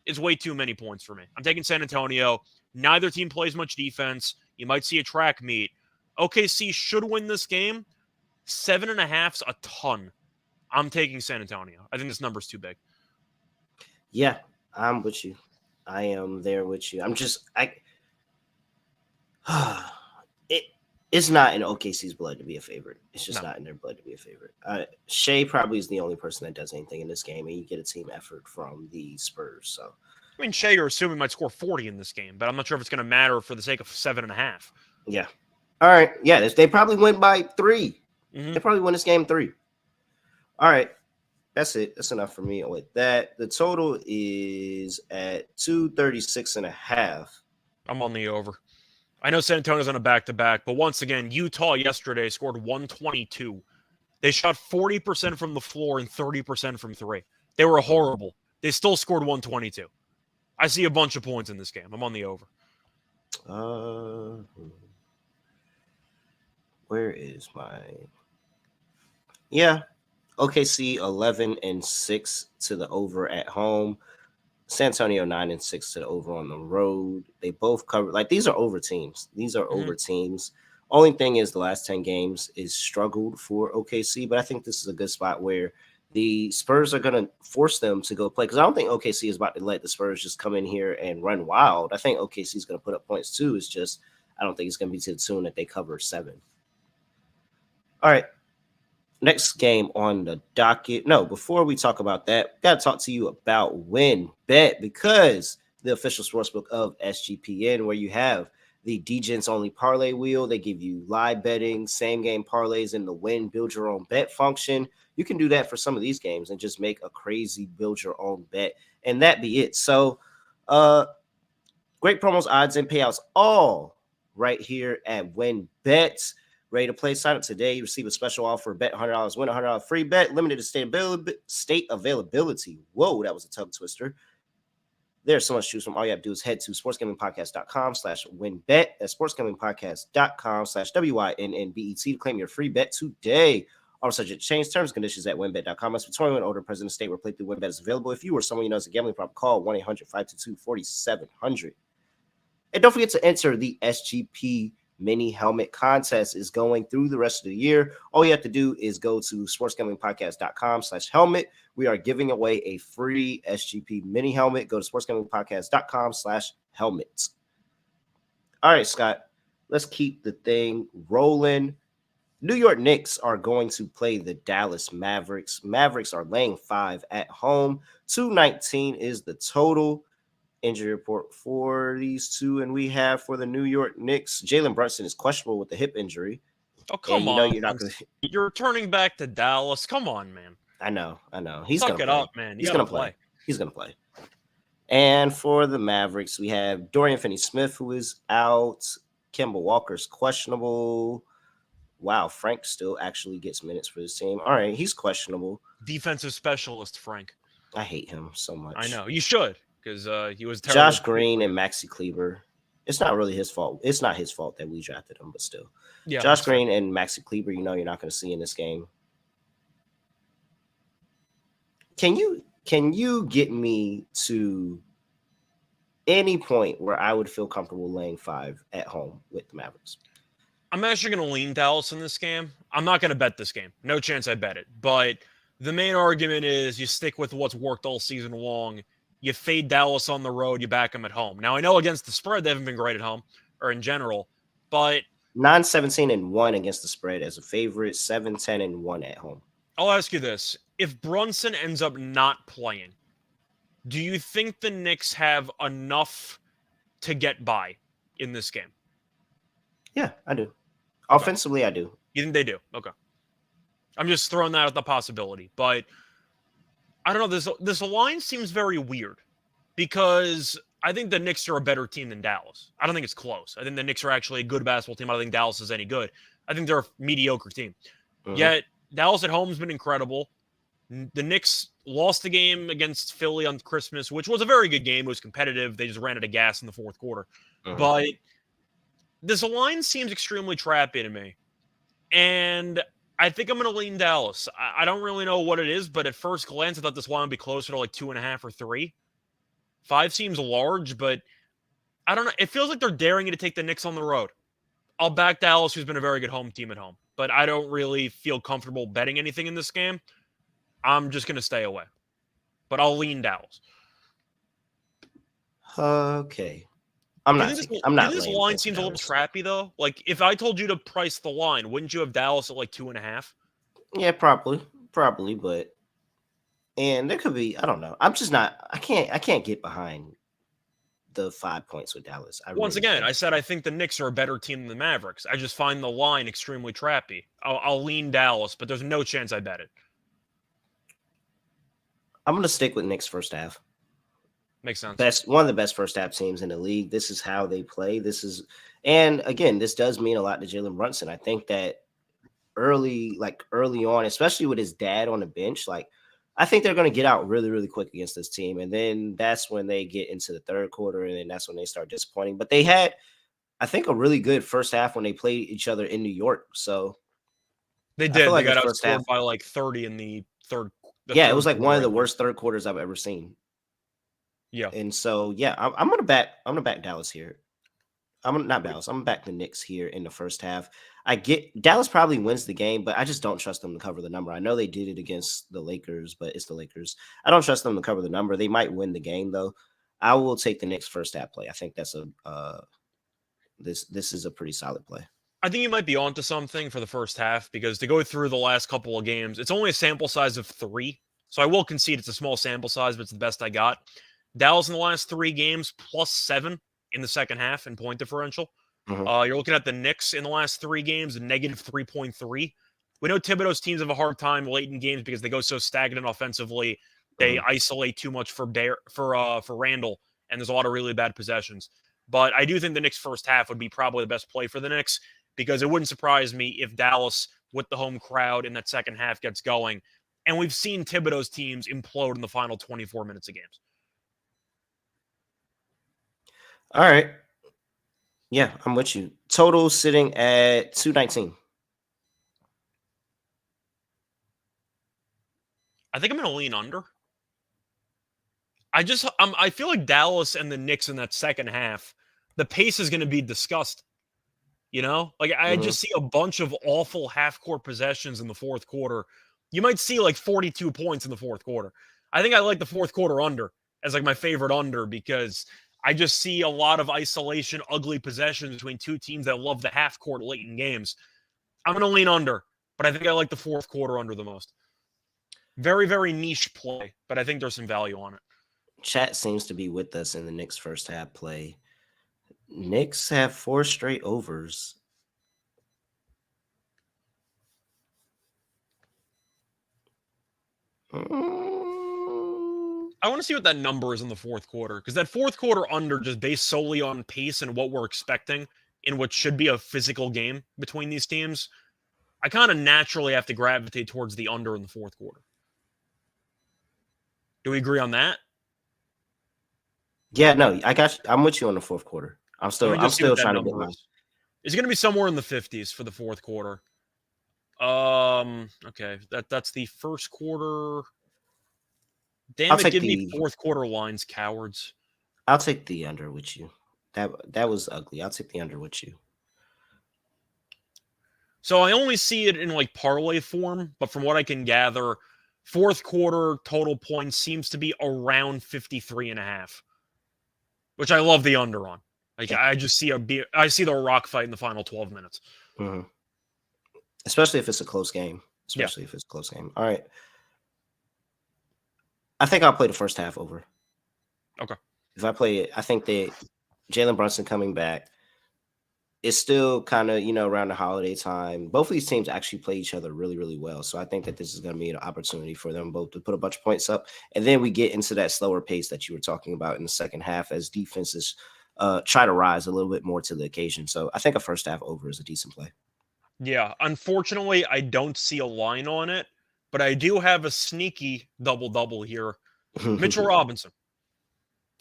is way too many points for me. I'm taking San Antonio. Neither team plays much defense. You might see a track meet. OKC should win this game. 7.5's a ton. I'm taking San Antonio. I think this number's too big. Yeah, I'm with you. I am there with you. It's not in OKC's blood to be a favorite. It's just not in their blood to be a favorite. Shea probably is the only person that does anything in this game, and you get a team effort from the Spurs. So, I mean, Shea, you're assuming might score 40 in this game, but I'm not sure if it's going to matter for the sake of 7.5. Yeah. All right. Yeah, they probably went by 3. Mm-hmm. They probably win this game 3. All right. That's it. That's enough for me with that. The total is at 236.5. I'm on the over. I know San Antonio's on a back-to-back, but once again, Utah yesterday scored 122. They shot 40% from the floor and 30% from 3. They were horrible. They still scored 122. I see a bunch of points in this game. I'm on the over. Where is my... Yeah. OKC 11-6 to the over at home. San Antonio 9-6 to the over on the road. They both cover, like, these are over teams. These are over teams. Only thing is the last 10 games is struggled for OKC, but I think this is a good spot where the Spurs are going to force them to go play, because I don't think OKC is about to let the Spurs just come in here and run wild. I think OKC is going to put up points too. It's just I don't think it's going to be to the tune that they cover 7. All right. Next game on the docket. No, before we talk about that, got to talk to you about WinBet, because the official sportsbook of SGPN, where you have the DGens only parlay wheel. They give you live betting, same game parlays, and the win build your own bet function. You can do that for some of these games and just make a crazy build your own bet, and that be it. So, great promos, odds, and payouts all right here at WinBet. Ready to play? Sign up today. You receive a special offer. Bet $100, win $100 free bet. Limited to state availability. Whoa, that was a tongue twister. There's so much to choose from. All you have to do is head to sportsgamblingpodcast.com/winbet. That's sportsgamblingpodcast.com/WINNBET to claim your free bet today. All subject to change. Terms and conditions at winbet.com. Must be 21 older, present in the state where playthrough WinBet is available. If you or someone you know has a gambling problem, call 1-800-522-4700. And don't forget to enter the SGP mini helmet contest. Is going through the rest of the year. All you have to do is go to sportsgamblingpodcast.com/helmet. We are giving away a free SGP mini helmet. Go to sportsgamblingpodcast.com/helmet. All right, Scott, let's keep the thing rolling. New York Knicks are going to play the Dallas Mavericks. Mavericks are laying 5 at home. 219 is the total. Injury report for these two, and we have for the New York Knicks, Jalen Brunson is questionable with the hip injury. Oh, come on. You're not gonna... You're turning back to Dallas. Come on, man. I know. He's Suck gonna it play. up, man. He's gonna play. He's gonna play. And for the Mavericks, we have Dorian Finney-Smith, who is out. Kemba Walker's questionable. Wow, Frank still actually gets minutes for this team. All right, he's questionable. Defensive specialist, Frank. I hate him so much. I know. You should, because he was terrible. Josh Green and Maxi Kleber. It's not really his fault. It's not his fault that we drafted him, but still. Yeah, Josh Green and Maxi Kleber, you're not going to see in this game. Can you get me to any point where I would feel comfortable laying 5 at home with the Mavericks? I'm actually going to lean Dallas in this game. I'm not going to bet this game. No chance I bet it. But the main argument is you stick with what's worked all season long. You fade Dallas on the road. You back them at home. Now, I know against the spread, they haven't been great at home. or in general. But 9-17-1 against the spread as a favorite, 7-10-1 at home. I'll ask you this. If Brunson ends up not playing, do you think the Knicks have enough to get by in this game? Yeah, I do. Okay. Offensively, I do. You think they do? Okay. I'm just throwing that out the possibility. But I don't know. This line seems very weird because I think the Knicks are a better team than Dallas. I don't think it's close. I think the Knicks are actually a good basketball team. I don't think Dallas is any good. I think they're a mediocre team. Yet Dallas at home has been incredible. The Knicks lost the game against Philly on Christmas, which was a very good game. It was competitive. They just ran out of gas in the fourth quarter. But this line seems extremely trappy to me. And I think I'm going to lean Dallas. I don't really know what it is, but at first glance, I thought this line would be closer to like 2.5 or 3. 5 seems large, but I don't know. It feels like they're daring you to take the Knicks on the road. I'll back Dallas, who's been a very good home team at home, but I don't really feel comfortable betting anything in this game. I'm just going to stay away, but I'll lean Dallas. Okay. I'm not. This line seems a little trappy though. Like if I told you to price the line, wouldn't you have Dallas at like 2.5? Yeah, probably, but and there could be. I don't know. I'm just not. I can't get behind the 5 points with Dallas. Once again, I said I think the Knicks are a better team than the Mavericks. I just find the line extremely trappy. I'll lean Dallas, but there's no chance I bet it. I'm going to stick with Knicks first half. Makes sense. One of the best first half teams in the league. This is how they play. And again, this does mean a lot to Jalen Brunson. I think that early on, especially with his dad on the bench, I think they're going to get out really, really quick against this team. And then that's when they get into the third quarter, and then that's when they start disappointing. But they had, I think, a really good first half when they played each other in New York. So they did. They got outscored by like 30 in the third. It was like one of the worst third quarters I've ever seen. Yeah. And so, yeah, I'm gonna back Dallas here. I'm gonna back the Knicks here in the first half. I get Dallas probably wins the game, but I just don't trust them to cover the number. I know they did it against the Lakers, but it's the Lakers. I don't trust them to cover the number. They might win the game though. I will take the Knicks first half play. I think that's this is a pretty solid play. I think you might be onto something for the first half because to go through the last couple of games, it's only a sample size of 3. So I will concede it's a small sample size, but it's the best I got. Dallas in the last 3 games, +7 in the second half in point differential. You're looking at the Knicks in the last 3 games, -3.3. We know Thibodeau's teams have a hard time late in games because they go so stagnant offensively. They isolate too much for Randall, and there's a lot of really bad possessions. But I do think the Knicks first half would be probably the best play for the Knicks because it wouldn't surprise me if Dallas, with the home crowd in that second half, gets going. And we've seen Thibodeau's teams implode in the final 24 minutes of games. All right. Yeah, I'm with you. Total sitting at 219. I think I'm going to lean under. I feel like Dallas and the Knicks in that second half, the pace is going to be disgusting. You know, like I just see a bunch of awful half-court possessions in the fourth quarter. You might see like 42 points in the fourth quarter. I think I like the fourth quarter under as like my favorite under because I just see a lot of isolation, ugly possessions between two teams that love the half-court late in games. I'm going to lean under, but I think I like the fourth quarter under the most. Very, very niche play, but I think there's some value on it. Chat seems to be with us in the Knicks first half play. Knicks have 4 straight overs. I want to see what that number is in the fourth quarter because that fourth quarter under just based solely on pace and what we're expecting in what should be a physical game between these teams. I kind of naturally have to gravitate towards the under in the fourth quarter. Do we agree on that? Yeah, no, I got you. I'm with you on the fourth quarter. I'm still trying to get mine. It's going to be somewhere in the 50s for the fourth quarter. Okay, that's the first quarter. Damn it, give me fourth quarter lines, cowards. I'll take the under with you. That was ugly. I'll take the under with you. So I only see it in like parlay form, but from what I can gather, fourth quarter total points seems to be around 53.5, which I love the under on. Like, Yeah. I see the rock fight in the final 12 minutes. Mm-hmm. Especially if it's a close game. Yeah. All right. I think I'll play the first half over. Okay. If I play it, I think that Jalen Brunson coming back, it's still kind of, around the holiday time. Both of these teams actually play each other really, really well. So I think that this is going to be an opportunity for them both to put a bunch of points up. And then we get into that slower pace that you were talking about in the second half as defenses try to rise a little bit more to the occasion. So I think a first half over is a decent play. Yeah. Unfortunately, I don't see a line on it, but I do have a sneaky double-double here. Mitchell Robinson.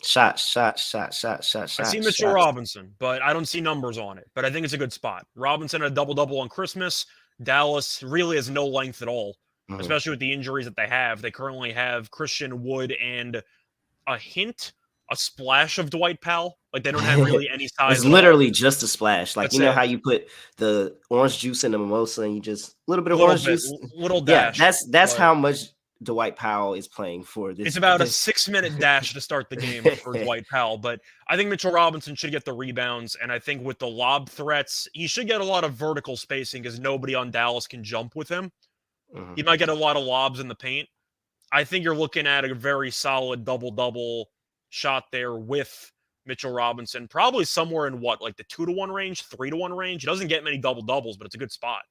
Shots. I see Mitchell Robinson, but I don't see numbers on it. But I think it's a good spot. Robinson had a double-double on Christmas. Dallas really has no length at all, especially with the injuries that they have. They currently have Christian Wood and a splash of Dwight Powell. Like, they don't have really any size. It's literally just a splash. Like, That's how you put the orange juice in the mimosa and you just a little bit of orange juice. Little dash. Yeah, that's how much Dwight Powell is playing for this. It's about a 6-minute dash to start the game for Dwight Powell, but I think Mitchell Robinson should get the rebounds, and I think with the lob threats, he should get a lot of vertical spacing because nobody on Dallas can jump with him. He might get a lot of lobs in the paint. I think you're looking at a very solid double-double shot there with Mitchell Robinson, probably somewhere in like the 2-to-1 range, 3-to-1 range. He doesn't get many double-doubles, but it's a good spot.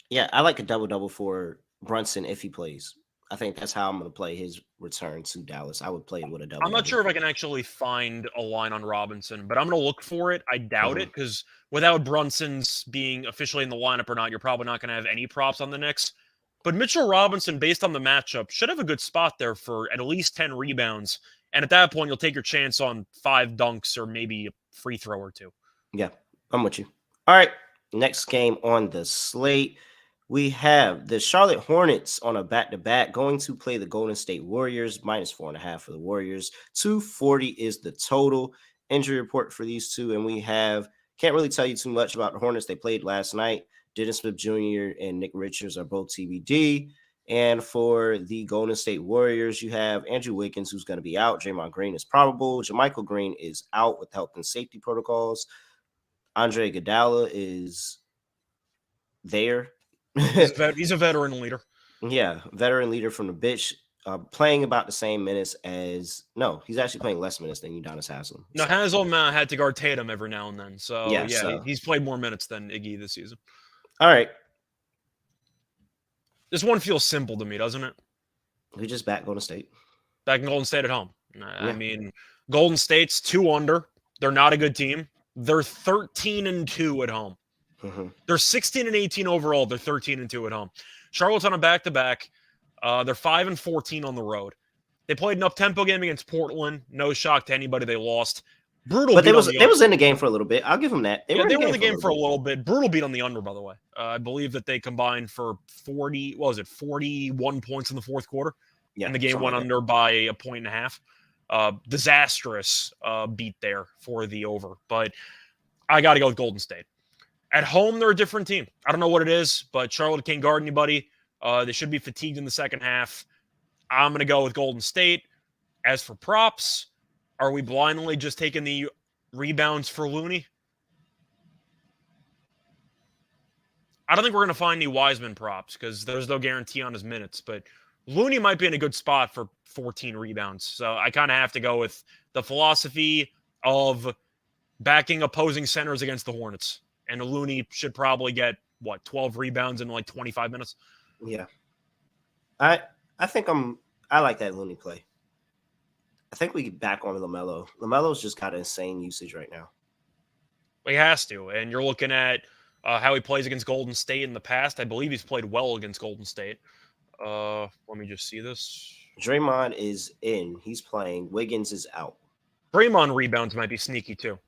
Yeah, I like a double-double for Brunson if he plays. I think that's how I'm going to play his return to Dallas. I would play it with a double. I'm not sure if I can actually find a line on Robinson, but I'm going to look for it. I doubt it because without Brunson's being officially in the lineup or not, you're probably not going to have any props on the Knicks. But Mitchell Robinson, based on the matchup, should have a good spot there for at least 10 rebounds. And at that point, you'll take your chance on 5 dunks or maybe a free throw or 2. Yeah, I'm with you. All right, next game on the slate. We have the Charlotte Hornets on a back-to-back going to play the Golden State Warriors, -4.5 for the Warriors. 240 is the total injury report for these two. And we can't really tell you too much about the Hornets. They played last night. Dennis Smith Jr. and Nick Richards are both TBD. And for the Golden State Warriors, you have Andrew Wiggins, who's going to be out. Draymond Green is probable. JaMychal Green is out with health and safety protocols. Andre Iguodala is there. He's a veteran leader. Yeah, veteran leader from the bench, playing about the same minutes as he's actually playing less minutes than Udonis Haslem. No, Haslem had to guard Tatum every now and then. So yeah, he's played more minutes than Iggy this season. All right. This one feels simple to me, doesn't it? We just back Golden State. Back in Golden State at home. I mean, Golden State's 2 under. They're not a good team. They're 13-2 at home. They're 16-18 overall. They're 13-2 at home. Charlotte's on a back-to-back. They're 5-14 on the road. They played an up-tempo game against Portland. No shock to anybody. They lost. Brutal. But they was in the game for a little bit. I'll give them that. They were in the game for a little bit. Brutal beat on the under, by the way. I believe that they combined for 41 points in the fourth quarter. Yeah, and the game went under by 1.5. Disastrous beat there for the over. But I got to go with Golden State. At home, they're a different team. I don't know what it is, but Charlotte can't guard anybody. They should be fatigued in the second half. I'm going to go with Golden State. As for props, are we blindly just taking the rebounds for Looney? I don't think we're going to find any Wiseman props because there's no guarantee on his minutes, but Looney might be in a good spot for 14 rebounds. So I kind of have to go with the philosophy of backing opposing centers against the Hornets. And Looney should probably get, 12 rebounds in like 25 minutes? Yeah. I think I like that Looney play. I think we get back on LaMelo. LaMelo's just got insane usage right now. He has to. And you're looking at how he plays against Golden State in the past. I believe he's played well against Golden State. Let me just see this. Draymond is in. He's playing. Wiggins is out. Draymond rebounds might be sneaky too.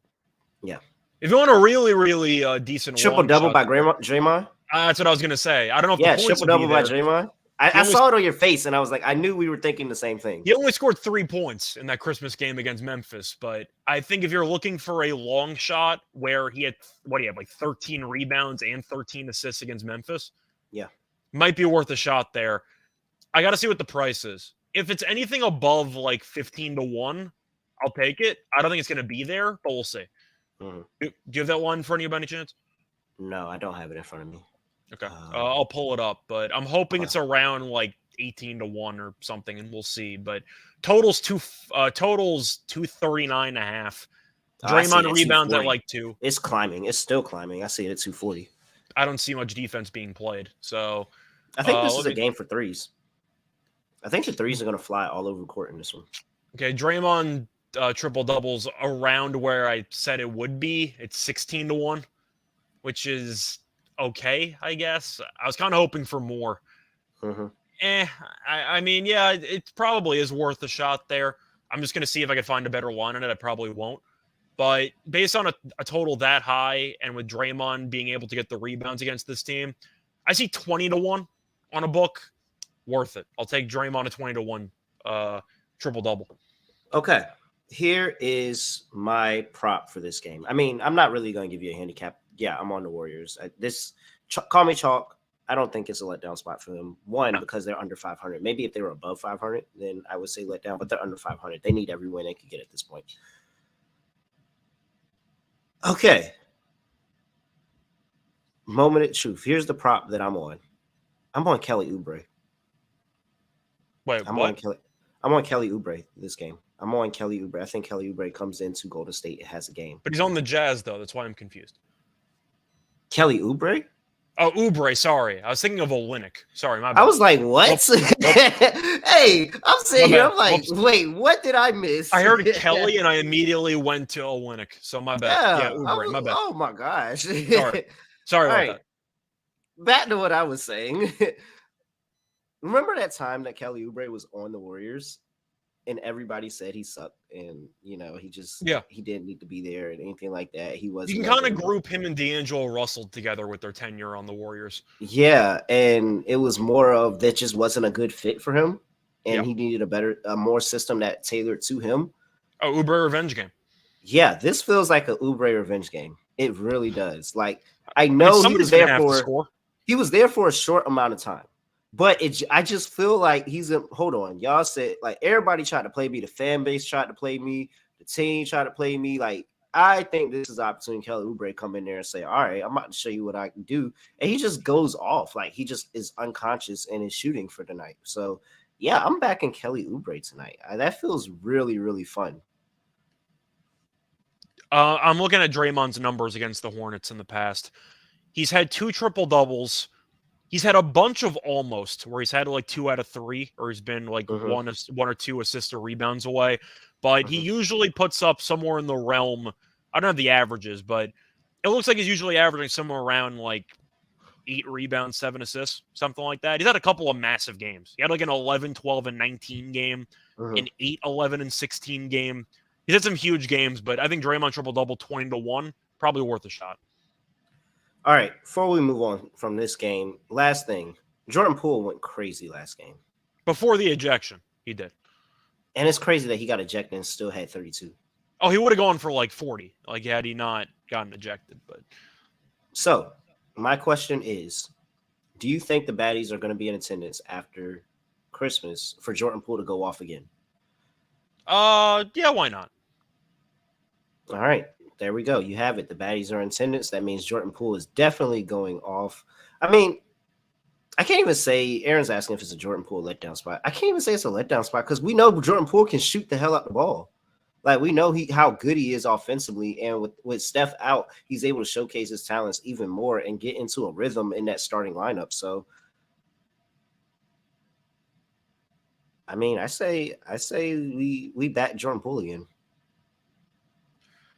Yeah. If you want a really, really decent triple-double by Draymond? That's what I was going to say. I don't know if the points triple-double by Draymond. I saw it on your face, and I was like, I knew we were thinking the same thing. He only scored 3 points in that Christmas game against Memphis, but I think if you're looking for a long shot where he had, 13 rebounds and 13 assists against Memphis? Yeah. Might be worth a shot there. I got to see what the price is. If it's anything above 15-1, I'll take it. I don't think it's going to be there, but we'll see. Mhm. Do you have that one in front of you by any chance? No, I don't have it in front of me. Okay. Um, I'll pull it up, but I'm hoping okay. it's around like 18-1 or something, and we'll see. But totals 239.5. I see it Draymond at rebounds at 240. like 2. It's climbing. It's still climbing. I see it at 240. I don't see much defense being played. So I think this let is a me. game for threes. I think the threes are going to fly all over the court in this one. Okay, Draymond triple doubles around where I said it would be. It's 16-1, which is okay, I guess. I was kind of hoping for more. Mm-hmm. I mean, yeah, it probably is worth a shot there. I'm just going to see if I can find a better line on it. I probably won't. But based on a total that high and with Draymond being able to get the rebounds against this team, I see 20-1 on a book. Worth it. I'll take Draymond at 20-1 triple double. Okay. Here is my prop for this game. I mean, I'm not really going to give you a handicap. Yeah, I'm on the Warriors. Call me chalk. I don't think it's a letdown spot for them. One, because they're under 500. Maybe if they were above 500, then I would say letdown, but they're under 500. They need every win they could get at this point. Okay. Moment of truth. Here's the prop that I'm on. I'm on Kelly Oubre. Wait, I'm what? on Kelly Oubre this game. I'm on Kelly Oubre. I think Kelly Oubre comes into Golden State. It has a game. But he's on the Jazz, though. That's why I'm confused. Kelly Oubre? Oh, Oubre, sorry. I was thinking of Olynyk. Sorry, my bad. I was like, what? Hey, I'm sitting here. I'm like, wait, what did I miss? I heard Kelly and I immediately went to Olynyk. So my bad. Yeah, Oubre, my bad. Oh my gosh. Sorry about that. Back to what I was saying. Remember that time that Kelly Oubre was on the Warriors and everybody said he sucked and he didn't need to be there and anything like that. He wasn't. You can kind of group him and D'Angelo Russell together with their tenure on the Warriors. Yeah, and it was more of that just wasn't a good fit for him, and he needed a more system that tailored to him. Oh, Oubre revenge game. Yeah, this feels like a Oubre revenge game. It really does. Like I know he was there for a short amount of time. But I just feel like hold on. Y'all said like everybody tried to play me. The fan base tried to play me. The team tried to play me. Like I think this is an opportunity. Kelly Oubre come in there and say, "All right, I'm about to show you what I can do," and he just goes off. Like he just is unconscious and is shooting for the night. So yeah, I'm backing Kelly Oubre tonight. That feels really, really fun. I'm looking at Draymond's numbers against the Hornets in the past. He's had 2 triple doubles. He's had a bunch of almost where he's had like 2 out of 3, or he's been like one or 2 assists or rebounds away. But he usually puts up somewhere in the realm. I don't have the averages, but it looks like he's usually averaging somewhere around like 8 rebounds, 7 assists, something like that. He's had a couple of massive games. He had like an 11, 12, and 19 game, an 8, 11, and 16 game. He's had some huge games, but I think Draymond triple-double 20-1, probably worth a shot. All right, before we move on from this game, last thing, Jordan Poole went crazy last game. Before the ejection, he did. And it's crazy that he got ejected and still had 32. Oh, he would have gone for like 40, like had he not gotten ejected. But so, my question is, do you think the baddies are going to be in attendance after Christmas for Jordan Poole to go off again? Yeah, why not? All right. There we go. You have it. The baddies are in attendance. That means Jordan Poole is definitely going off. I mean, I can't even say Aaron's asking if it's a Jordan Poole letdown spot. I can't even say it's a letdown spot because we know Jordan Poole can shoot the hell out the ball. Like we know how good he is offensively, and with Steph out, he's able to showcase his talents even more and get into a rhythm in that starting lineup. So, I mean, I say we back Jordan Poole again.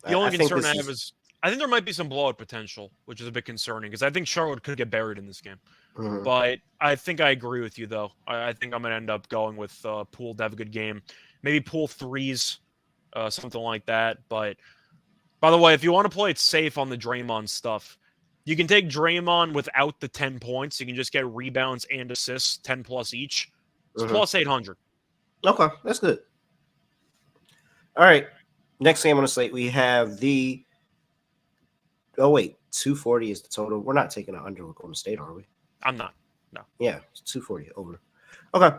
The only concern I have is I think there might be some blowout potential, which is a bit concerning because I think Charlotte could get buried in this game. But I think I agree with you, though. I think I'm going to end up going with Poole to have a good game. Maybe Poole threes, something like that. But by the way, if you want to play it safe on the Draymond stuff, you can take Draymond without the 10 points. You can just get rebounds and assists, 10 plus each. It's plus 800. Okay, that's good. All right. Next game on the slate, we have 240 is the total. We're not taking an under with Golden State, are we? I'm not. No. Yeah, 240 over. Okay.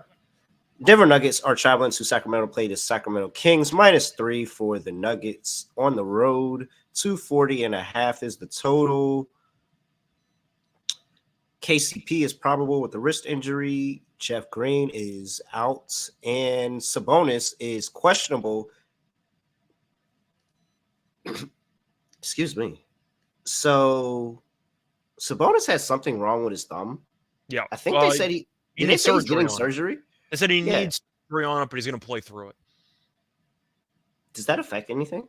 Denver Nuggets are traveling to Sacramento to play the Sacramento Kings. -3 for the Nuggets on the road 240.5 is the total. KCP is probable with the wrist injury. Jeff Green is out. And Sabonis is questionable. Excuse me. So Sabonis has something wrong with his thumb. Yeah. I think they said he did they needs say he's surgery getting on it. surgery? They said he Yeah. needs surgery on it, but he's going to play through it. Does that affect anything?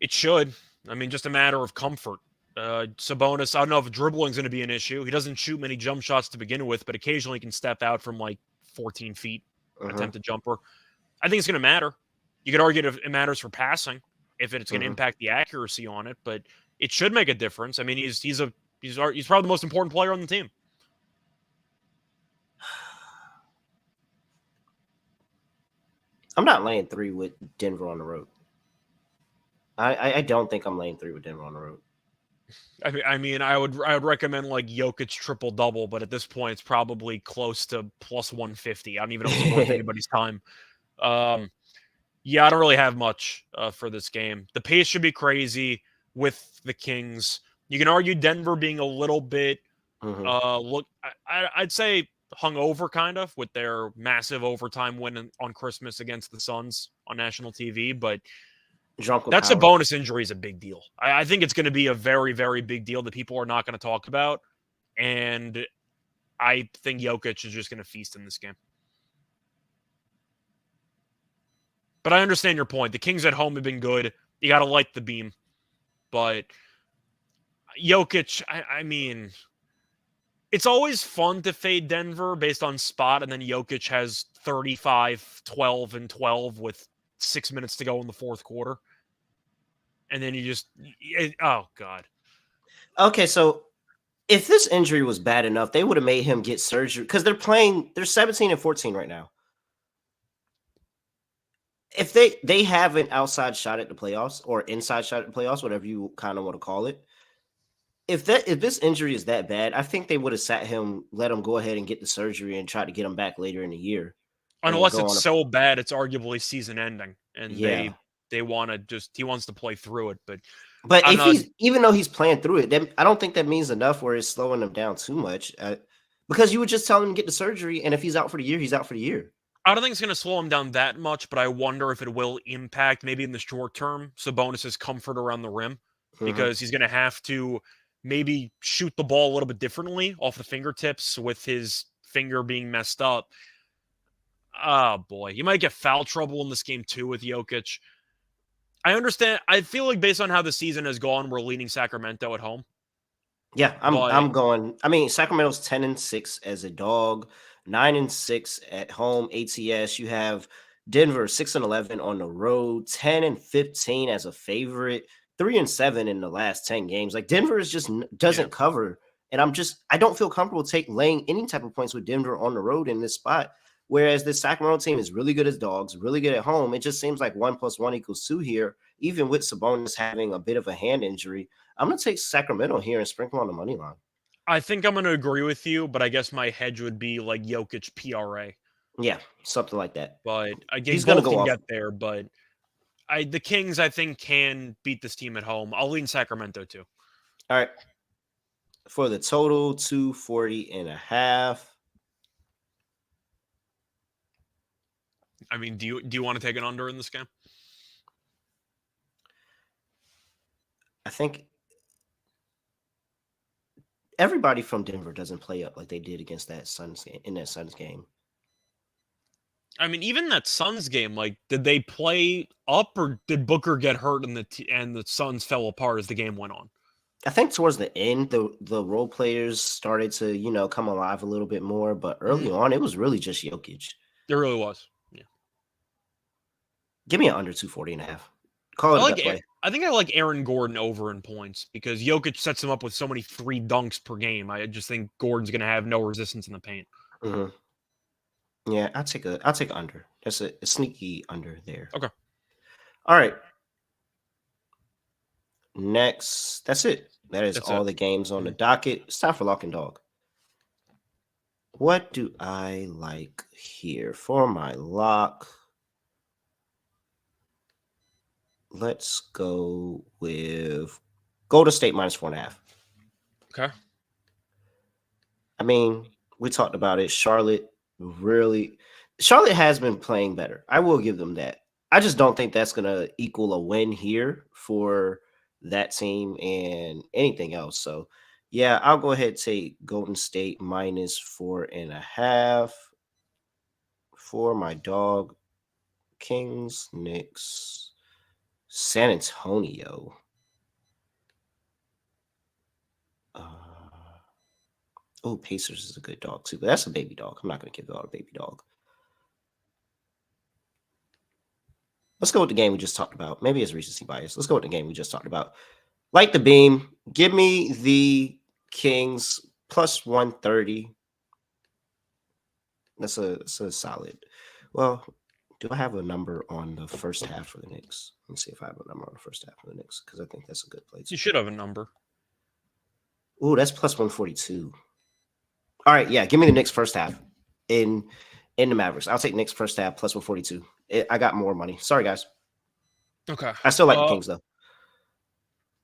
It should. I mean, just a matter of comfort. Sabonis, I don't know if dribbling's going to be an issue. He doesn't shoot many jump shots to begin with, but occasionally he can step out from like 14 feet, attempt a jumper. I think it's going to matter. You could argue that it matters for passing, if it's going to impact the accuracy on it, but it should make a difference. I mean, he's probably the most important player on the team. I'm not laying 3 with Denver on the road. I don't think I'm laying 3 with Denver on the road. I mean, I would recommend like Jokic triple double, but at this point, it's probably close to plus 150. I don't even know if it's worth anybody's time. Yeah, I don't really have much for this game. The pace should be crazy with the Kings. You can argue Denver being a little bit I'd say hungover kind of with their massive overtime win on Christmas against the Suns on national TV, but that's a bonus injury is a big deal. I think it's going to be a very, very big deal that people are not going to talk about. And I think Jokic is just going to feast in this game. But I understand your point. The Kings at home have been good. You got to light the beam. But Jokic, I mean, it's always fun to fade Denver based on spot, and then Jokic has 35, 12, and 12 with 6 minutes to go in the fourth quarter. And then oh, God. Okay, so if this injury was bad enough, they would have made him get surgery because they're 17 and 14 right now. If they have an outside shot at the playoffs or inside shot at the playoffs, whatever you kind of want to call it, if this injury is that bad, I think they would have sat him, let him go ahead and get the surgery and try to get him back later in the year. Unless it's so bad, it's arguably season ending, and they want to he wants to play through it. But if even though he's playing through it, then I don't think that means enough where it's slowing him down too much. Because you would just tell him to get the surgery, and if he's out for the year, he's out for the year. I don't think it's going to slow him down that much, but I wonder if it will impact maybe in the short term Sabonis' comfort around the rim, because he's going to have to maybe shoot the ball a little bit differently off the fingertips with his finger being messed up. Oh, boy. You might get foul trouble in this game, too, with Jokic. I understand. I feel like based on how the season has gone, we're leaning Sacramento at home. Yeah, I'm going. I mean, Sacramento's 10-6 as a dog, 9-6 at home. ATS. You have Denver 6-11 on the road, 10-15 as a favorite, 3-7 in the last 10 games. Like Denver is just doesn't cover, and I don't feel comfortable laying any type of points with Denver on the road in this spot. Whereas this Sacramento team is really good as dogs, really good at home. It just seems like 1 + 1 = 2 here, even with Sabonis having a bit of a hand injury. I'm going to take Sacramento here and sprinkle on the money line. I think I'm going to agree with you, but I guess my hedge would be like Jokic PRA. Yeah, something like that. But he's going to go get there, but the Kings, I think, can beat this team at home. I'll lean Sacramento, too. All right. For the total, 240.5. I mean, do you want to take an under in this game? I think everybody from Denver doesn't play up like they did against that Suns game. I mean, even that Suns game, like, did they play up or did Booker get hurt and the Suns fell apart as the game went on? I think towards the end, the role players started to, come alive a little bit more, but early on, it was really just Jokic. It really was. Yeah. Give me an under 240.5. Call it a bet play. I think I like Aaron Gordon over in points because Jokic sets him up with so many 3 dunks per game. I just think Gordon's going to have no resistance in the paint. Yeah, I'll take an under. That's a sneaky under there. Okay. All right. Next, that's it. That's all the games on the docket. It's time for Lock and Dog. What do I like here for my lock? let's go with Golden State minus 4.5. Okay. I mean, we talked about it. Charlotte has been playing better. I will give them that. I just don't think that's going to equal a win here for that team and anything else. So, yeah, I'll go ahead and take Golden State minus 4.5 for my dog. Kings, Knicks, San Antonio. Oh, Pacers is a good dog too, but that's a baby dog. I'm not going to give out a baby dog. Let's go with the game we just talked about. Maybe it's recency bias. Let's go with the game we just talked about. Like the beam, give me the Kings plus 130. That's a solid. Well, do I have a number on the first half for the Knicks? Let me see if I have a number on the first half for the Knicks because I think that's a good play. You should have a number. Oh, that's plus 142. All right, yeah, give me the Knicks first half in the Mavericks. I'll take Knicks first half plus 142. I got more money. Sorry, guys. Okay. I still like the Kings, though.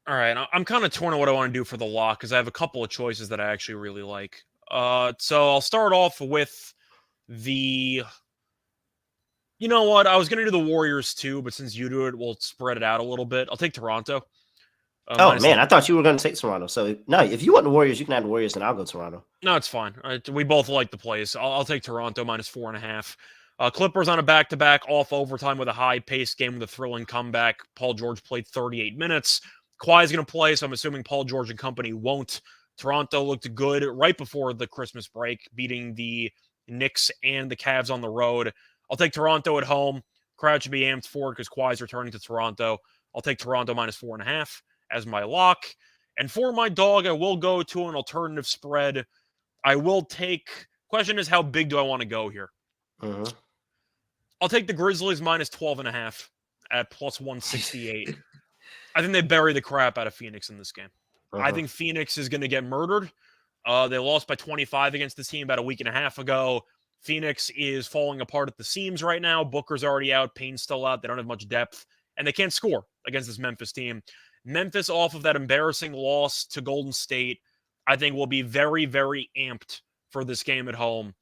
All right. I'm kind of torn on what I want to do for the lock because I have a couple of choices that I actually really like. So I'll start off with the... You know what? I was going to do the Warriors too, but since you do it, we'll spread it out a little bit. I'll take Toronto. Oh, man, I thought you were going to take Toronto. So, no, if you want the Warriors, you can have the Warriors, and I'll go Toronto. No, it's fine. We both like the plays. I'll take Toronto minus 4.5. Clippers on a back-to-back off overtime with a high-paced game with a thrilling comeback. Paul George played 38 minutes. Kawhi's going to play, so I'm assuming Paul George and company won't. Toronto looked good right before the Christmas break, beating the Knicks and the Cavs on the road. I'll take Toronto at home. Crowd should be amped for it because Kawhi's returning to Toronto. I'll take Toronto minus 4.5 as my lock. And for my dog, I will go to an alternative spread. I will take... Question is, how big do I want to go here? Mm-hmm. I'll take the Grizzlies minus 12.5 at plus 168. I think they bury the crap out of Phoenix in this game. I think Phoenix is going to get murdered. They lost by 25 against this team about a week and a half ago. Phoenix is falling apart at the seams right now. Booker's already out. Payne's still out. They don't have much depth. And they can't score against this Memphis team. Memphis, off of that embarrassing loss to Golden State, I think will be very, very amped for this game at home.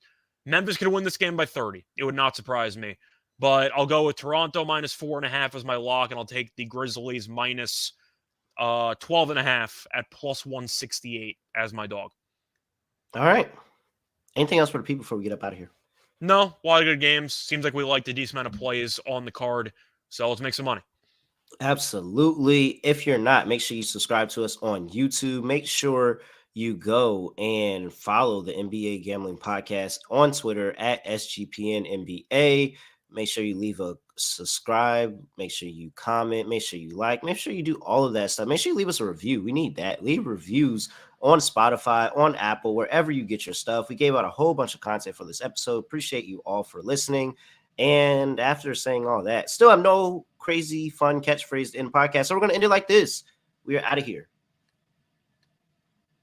Memphis could win this game by 30. It would not surprise me. But I'll go with Toronto minus 4.5 as my lock, and I'll take the Grizzlies minus 12.5 at plus 168 as my dog. All right. Anything else for the people before we get up out of here? No, a lot of good games. Seems like we liked a decent amount of plays on the card. So let's make some money. Absolutely. If you're not, make sure you subscribe to us on YouTube. Make sure you go and follow the NBA Gambling Podcast on Twitter at SGPNNBA. Make sure you leave a subscribe. Make sure you comment. Make sure you like. Make sure you do all of that stuff. Make sure you leave us a review. We need that. Leave reviews on Spotify, on Apple, wherever you get your stuff. We gave out a whole bunch of content for this episode. Appreciate you all for listening. And after saying all that, still have no crazy fun catchphrase in podcast. So we're going to end it like this. We are out of here.